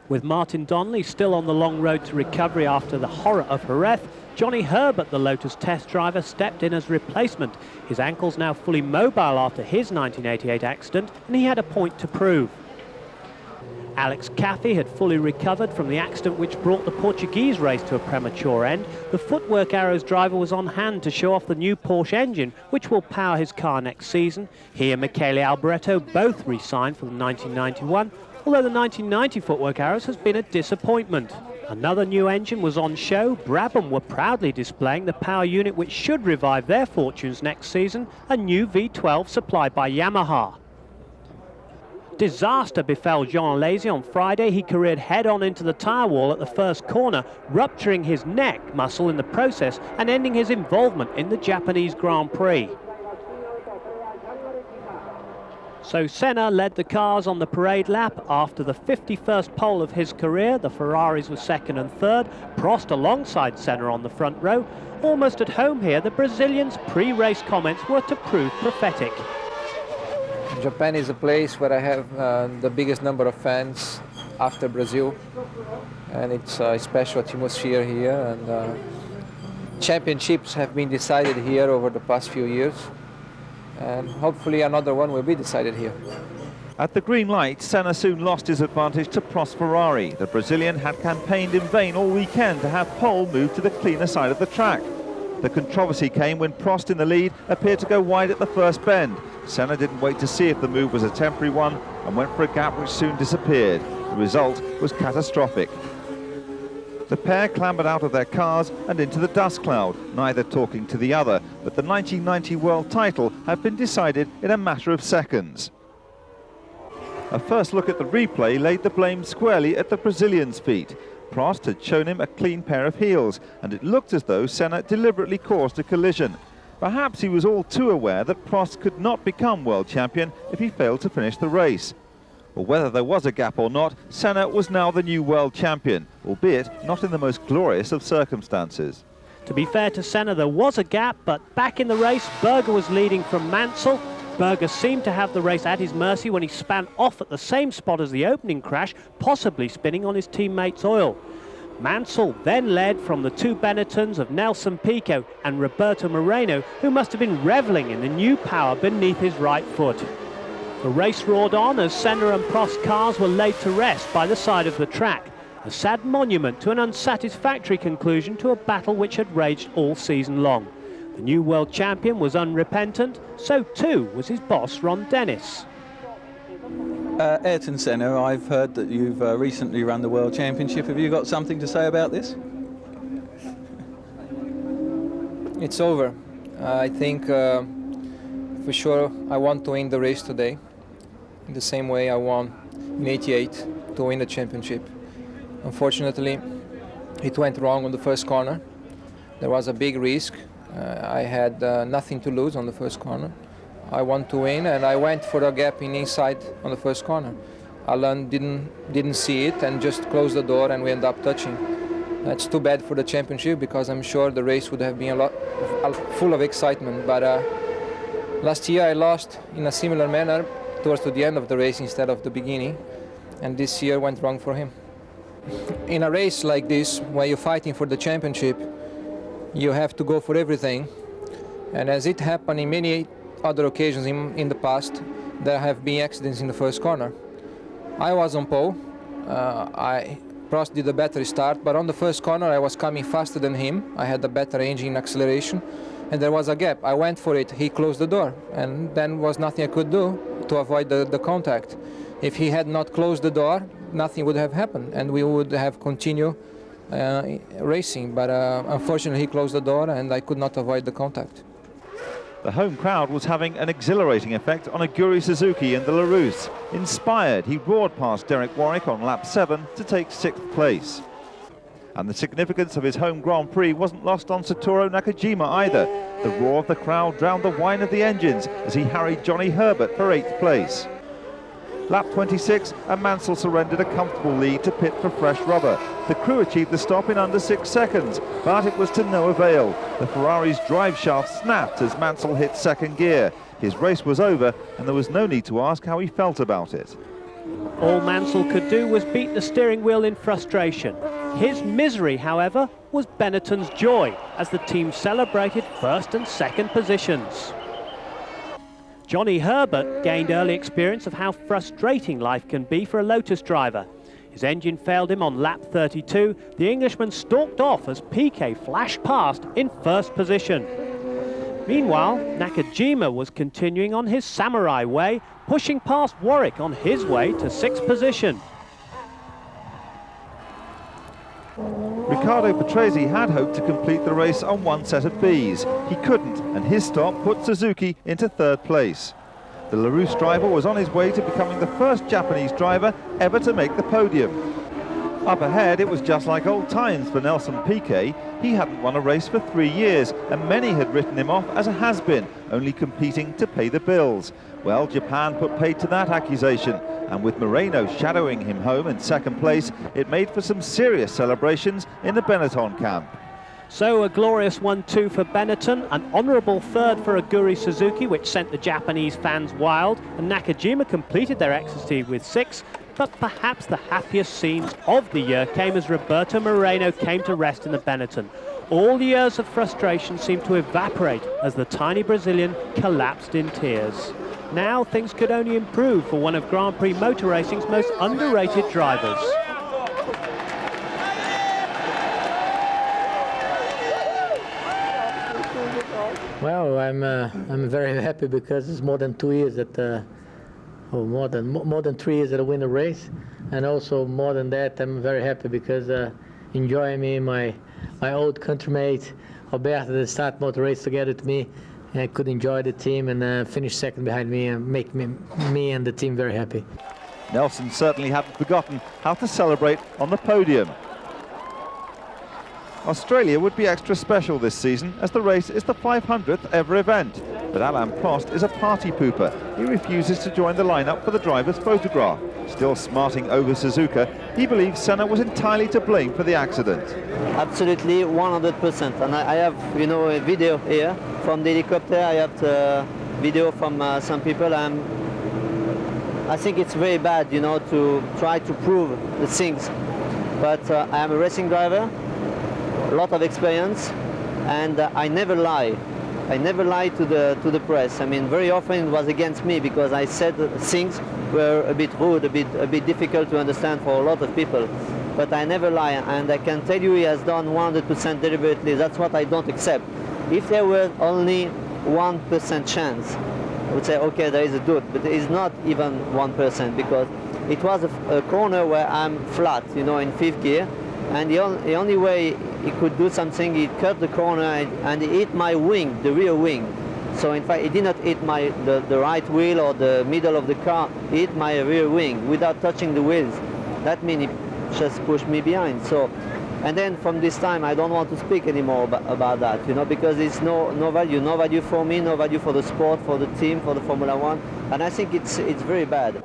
With Martin Donnelly still on the long road to recovery after the horror of Jerez, Johnny Herbert, the Lotus test driver, stepped in as replacement. His ankle's now fully mobile after his 1988 accident, and he had a point to prove. Alex Caffey had fully recovered from the accident which brought the Portuguese race to a premature end. The Footwork Arrows driver was on hand to show off the new Porsche engine, which will power his car next season. He and Michele Alboreto both re-signed for the 1991, although the 1990 Footwork Arrows has been a disappointment. Another new engine was on show. Brabham were proudly displaying the power unit which should revive their fortunes next season, a new V12 supplied by Yamaha. Disaster befell Jean Alesi on Friday. He careered head-on into the tyre wall at the first corner, rupturing his neck muscle in the process and ending his involvement in the Japanese Grand Prix. So Senna led the cars on the parade lap after the 51st pole of his career. The Ferraris were second and third. Prost alongside Senna on the front row. Almost at home here, the Brazilian's pre-race comments were to prove prophetic. Japan is a place where I have the biggest number of fans after Brazil, and it's a special atmosphere here, and championships have been decided here over the past few years, and hopefully another one will be decided here. At the green light, Senna soon lost his advantage to Prost Ferrari. The Brazilian had campaigned in vain all weekend to have pole move to the cleaner side of the track. The controversy came when Prost in the lead appeared to go wide at the first bend. Senna didn't wait to see if the move was a temporary one and went for a gap which soon disappeared. The result was catastrophic. The pair clambered out of their cars and into the dust cloud, neither talking to the other, but the 1990 world title had been decided in a matter of seconds. A first look at the replay laid the blame squarely at the Brazilian's feet. Prost had shown him a clean pair of heels, and it looked as though Senna deliberately caused a collision. Perhaps he was all too aware that Prost could not become world champion if he failed to finish the race. Or whether there was a gap or not, Senna was now the new world champion, albeit not in the most glorious of circumstances. To be fair to Senna, there was a gap, but back in the race, Berger was leading from Mansell. Berger seemed to have the race at his mercy when he span off at the same spot as the opening crash, possibly spinning on his teammate's oil. Mansell then led from the two Benettons of Nelson Piquet and Roberto Moreno, who must have been revelling in the new power beneath his right foot. The race roared on as Senna and Prost cars were laid to rest by the side of the track, a sad monument to an unsatisfactory conclusion to a battle which had raged all season long. The new world champion was unrepentant, so too was his boss Ron Dennis. Ayrton Senna, I've heard that you've recently run the World Championship. Have you got something to say about this? It's over. I think for sure I want to win the race today, in the same way I won in '88 to win the championship. Unfortunately, it went wrong on the first corner. There was a big risk. I had nothing to lose on the first corner. I want to win, and I went for a gap in inside on the first corner. Alain didn't see it and just closed the door, and we ended up touching. That's too bad for the championship, because I'm sure the race would have been full of excitement. But last year I lost in a similar manner towards the end of the race instead of the beginning, and this year went wrong for him. In a race like this, where you're fighting for the championship, you have to go for everything, and as it happened in many other occasions in the past, there have been accidents in the first corner. I was on pole. Prost did a better start, but on the first corner I was coming faster than him. I had a better engine acceleration, and there was a gap. I went for it. He closed the door, and then was nothing I could do to avoid the contact. If he had not closed the door, nothing would have happened, and we would have continued racing. But unfortunately, he closed the door, and I could not avoid the contact. The home crowd was having an exhilarating effect on Aguri Suzuki in the Larousse. Inspired, he roared past Derek Warwick on lap 7 to take 6th place. And the significance of his home Grand Prix wasn't lost on Satoru Nakajima either. The roar of the crowd drowned the whine of the engines as he harried Johnny Herbert for 8th place. Lap 26, and Mansell surrendered a comfortable lead to pit for fresh rubber. The crew achieved the stop in under 6 seconds, but it was to no avail. The Ferrari's drive shaft snapped as Mansell hit second gear. His race was over, and there was no need to ask how he felt about it. All Mansell could do was beat the steering wheel in frustration. His misery, however, was Benetton's joy as the team celebrated first and second positions. Johnny Herbert gained early experience of how frustrating life can be for a Lotus driver. His engine failed him on lap 32. The Englishman stalked off as Piquet flashed past in first position. Meanwhile, Nakajima was continuing on his samurai way, pushing past Warwick on his way to 6th position. Riccardo Patrese had hoped to complete the race on one set of Bs. He couldn't, and his stop put Suzuki into 3rd place. The Larousse driver was on his way to becoming the first Japanese driver ever to make the podium. Up ahead, it was just like old times for Nelson Piquet. He hadn't won a race for 3 years, and many had written him off as a has-been, only competing to pay the bills. Well, Japan put paid to that accusation, and with Moreno shadowing him home in 2nd place, it made for some serious celebrations in the Benetton camp. So a glorious 1-2 for Benetton, an honourable 3rd for Aguri Suzuki, which sent the Japanese fans wild, and Nakajima completed their ecstasy with 6. But perhaps the happiest scenes of the year came as Roberto Moreno came to rest in the Benetton. All the years of frustration seemed to evaporate as the tiny Brazilian collapsed in tears. Now things could only improve for one of Grand Prix motor racing's most underrated drivers. Well, I'm very happy because it's more than 2 years that more than 3 years that I win a race, and also more than that, I'm very happy because enjoying me, my old countrymate Roberto that start motor race together to me, and I could enjoy the team and finish 2nd behind me and make me and the team very happy. Nelson certainly hadn't forgotten how to celebrate on the podium. Australia would be extra special this season as the race is the 500th ever event. But Alain Prost is a party pooper. He refuses to join the lineup for the driver's photograph. Still smarting over Suzuka, he believes Senna was entirely to blame for the accident. Absolutely, 100%. And I have, you know, a video here from the helicopter. I have the video from some people. I think it's very bad, you know, to try to prove the things. But I am a racing driver, a lot of experience, and I never lie. I never lie to the press. I mean, very often it was against me because I said things were a bit rude, a bit difficult to understand for a lot of people. But I never lie, and I can tell you he has done 100% deliberately. That's what I don't accept. If there were only 1% chance, I would say, okay, there is a doubt, but it's not even 1% because it was a corner where I'm flat, you know, in 5th gear, and the only way he could do something, he cut the corner and he hit my wing, the rear wing. So in fact, he did not hit the right wheel or the middle of the car, he hit my rear wing without touching the wheels. That means he just pushed me behind. So, and then from this time, I don't want to speak anymore about that, you know, because it's no value for me, no value for the sport, for the team, for the Formula One, and I think it's very bad.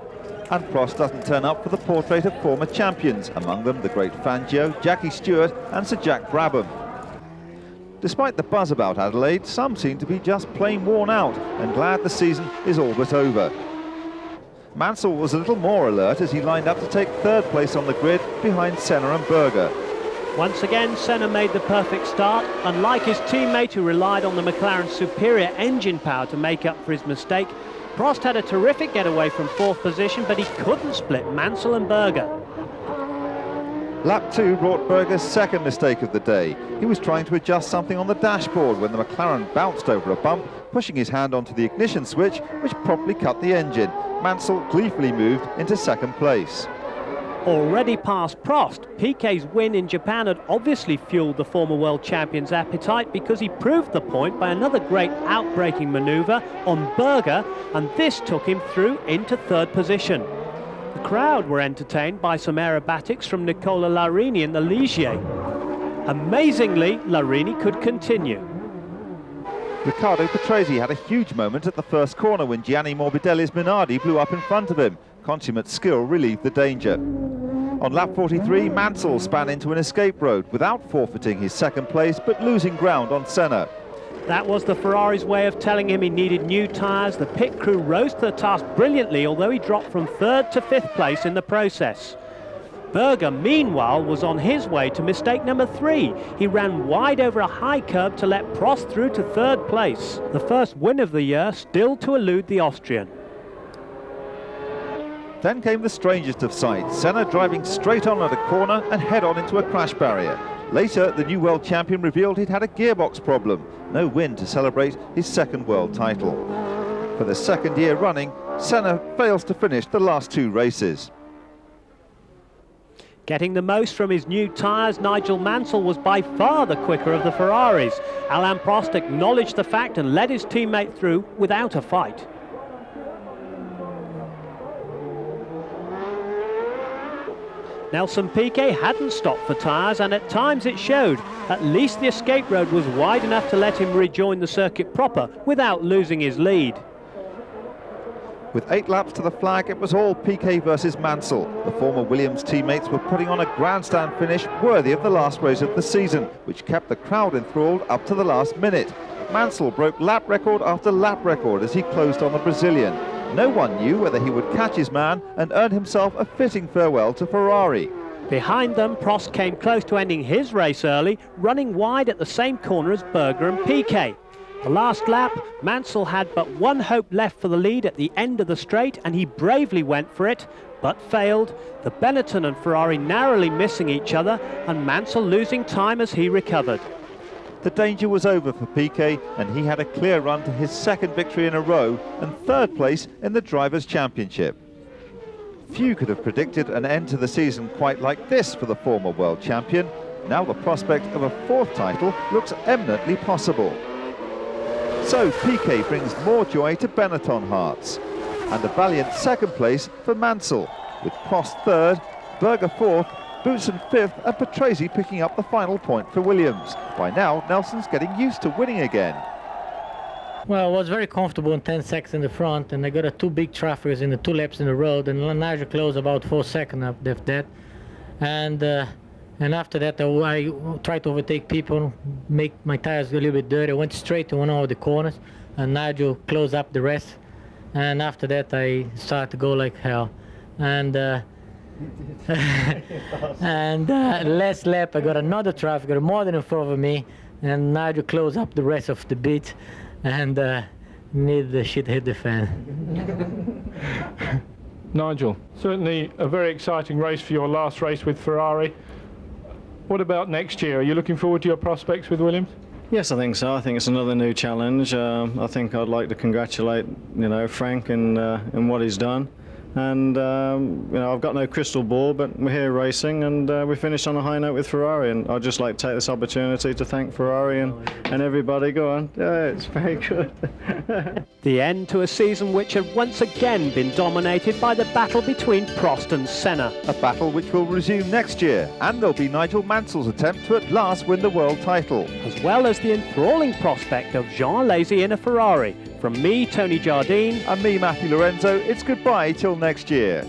And Prost doesn't turn up for the portrait of former champions, among them the great Fangio, Jackie Stewart and Sir Jack Brabham. Despite the buzz about Adelaide, some seem to be just plain worn out and glad the season is all but over. Mansell was a little more alert as he lined up to take 3rd place on the grid behind Senna and Berger. Once again, Senna made the perfect start. Unlike his teammate who relied on the McLaren's superior engine power to make up for his mistake, Prost had a terrific getaway from 4th position, but he couldn't split Mansell and Berger. Lap 2 brought Berger's 2nd mistake of the day. He was trying to adjust something on the dashboard when the McLaren bounced over a bump, pushing his hand onto the ignition switch, which promptly cut the engine. Mansell gleefully moved into 2nd place. Already past Prost, Piquet's win in Japan had obviously fueled the former world champion's appetite because he proved the point by another great outbraking manoeuvre on Berger, and this took him through into 3rd position. The crowd were entertained by some aerobatics from Nicola Larini in the Ligier. Amazingly, Larini could continue. Riccardo Patrese had a huge moment at the first corner when Gianni Morbidelli's Minardi blew up in front of him. Consummate skill relieved the danger. On lap 43, Mansell span into an escape road without forfeiting his second place but losing ground on Senna. That was the Ferrari's way of telling him he needed new tyres. The pit crew rose to the task brilliantly, although he dropped from 3rd to 5th place in the process. Berger, meanwhile, was on his way to mistake number 3. He ran wide over a high curb to let Prost through to 3rd place. The first win of the year still to elude the Austrian. Then came the strangest of sights, Senna driving straight on at a corner and head-on into a crash barrier. Later, the new world champion revealed he'd had a gearbox problem. No win to celebrate his second world title. For the second year running, Senna fails to finish the last 2 races. Getting the most from his new tyres, Nigel Mansell was by far the quicker of the Ferraris. Alain Prost acknowledged the fact and led his teammate through without a fight. Nelson Piquet hadn't stopped for tyres, and at times it showed. At least the escape road was wide enough to let him rejoin the circuit proper without losing his lead. With 8 laps to the flag, it was all Piquet versus Mansell. The former Williams teammates were putting on a grandstand finish worthy of the last race of the season, which kept the crowd enthralled up to the last minute. Mansell broke lap record after lap record as he closed on the Brazilian. No one knew whether he would catch his man and earn himself a fitting farewell to Ferrari. Behind them, Prost came close to ending his race early, running wide at the same corner as Berger and Piquet. The last lap, Mansell had but one hope left for the lead at the end of the straight, and he bravely went for it, but failed. The Benetton and Ferrari narrowly missing each other, and Mansell losing time as he recovered. The danger was over for Piquet, and he had a clear run to his second victory in a row and 3rd place in the Drivers' Championship. Few could have predicted an end to the season quite like this for the former world champion. Now the prospect of a 4th title looks eminently possible. So Piquet brings more joy to Benetton hearts, and a valiant 2nd place for Mansell, with Prost 3rd, Berger 4th, Boutsen 5th and Patrese picking up the final point for Williams. By now, Nelson's getting used to winning again. Well, I was very comfortable in 10 seconds in the front, and I got 2 big traffics in the 2 laps in the road, and Nigel closed about 4 seconds after that. And after that, I tried to overtake people, make my tires a little bit dirty. I went straight to one of the corners, and Nigel closed up the rest. And after that, I started to go like hell. And last lap, I got another traffic, got more than in front of me, and Nigel closed up the rest of the beat, and needed the shit hit the fan. Nigel, certainly a very exciting race for your last race with Ferrari. What about next year? Are you looking forward to your prospects with Williams? Yes, I think so. I think it's another new challenge. I think I'd like to congratulate, Frank in what he's done. And I've got no crystal ball, but we're here racing, and we finished on a high note with Ferrari. And I'd just like to take this opportunity to thank Ferrari and everybody. Go on. Yeah, it's very good. The end to a season which had once again been dominated by the battle between Prost and Senna. A battle which will resume next year, and there'll be Nigel Mansell's attempt to at last win the world title. As well as the enthralling prospect of Jean Alesi in a Ferrari. From me, Tony Jardine. And me, Matthew Lorenzo, it's goodbye till next year.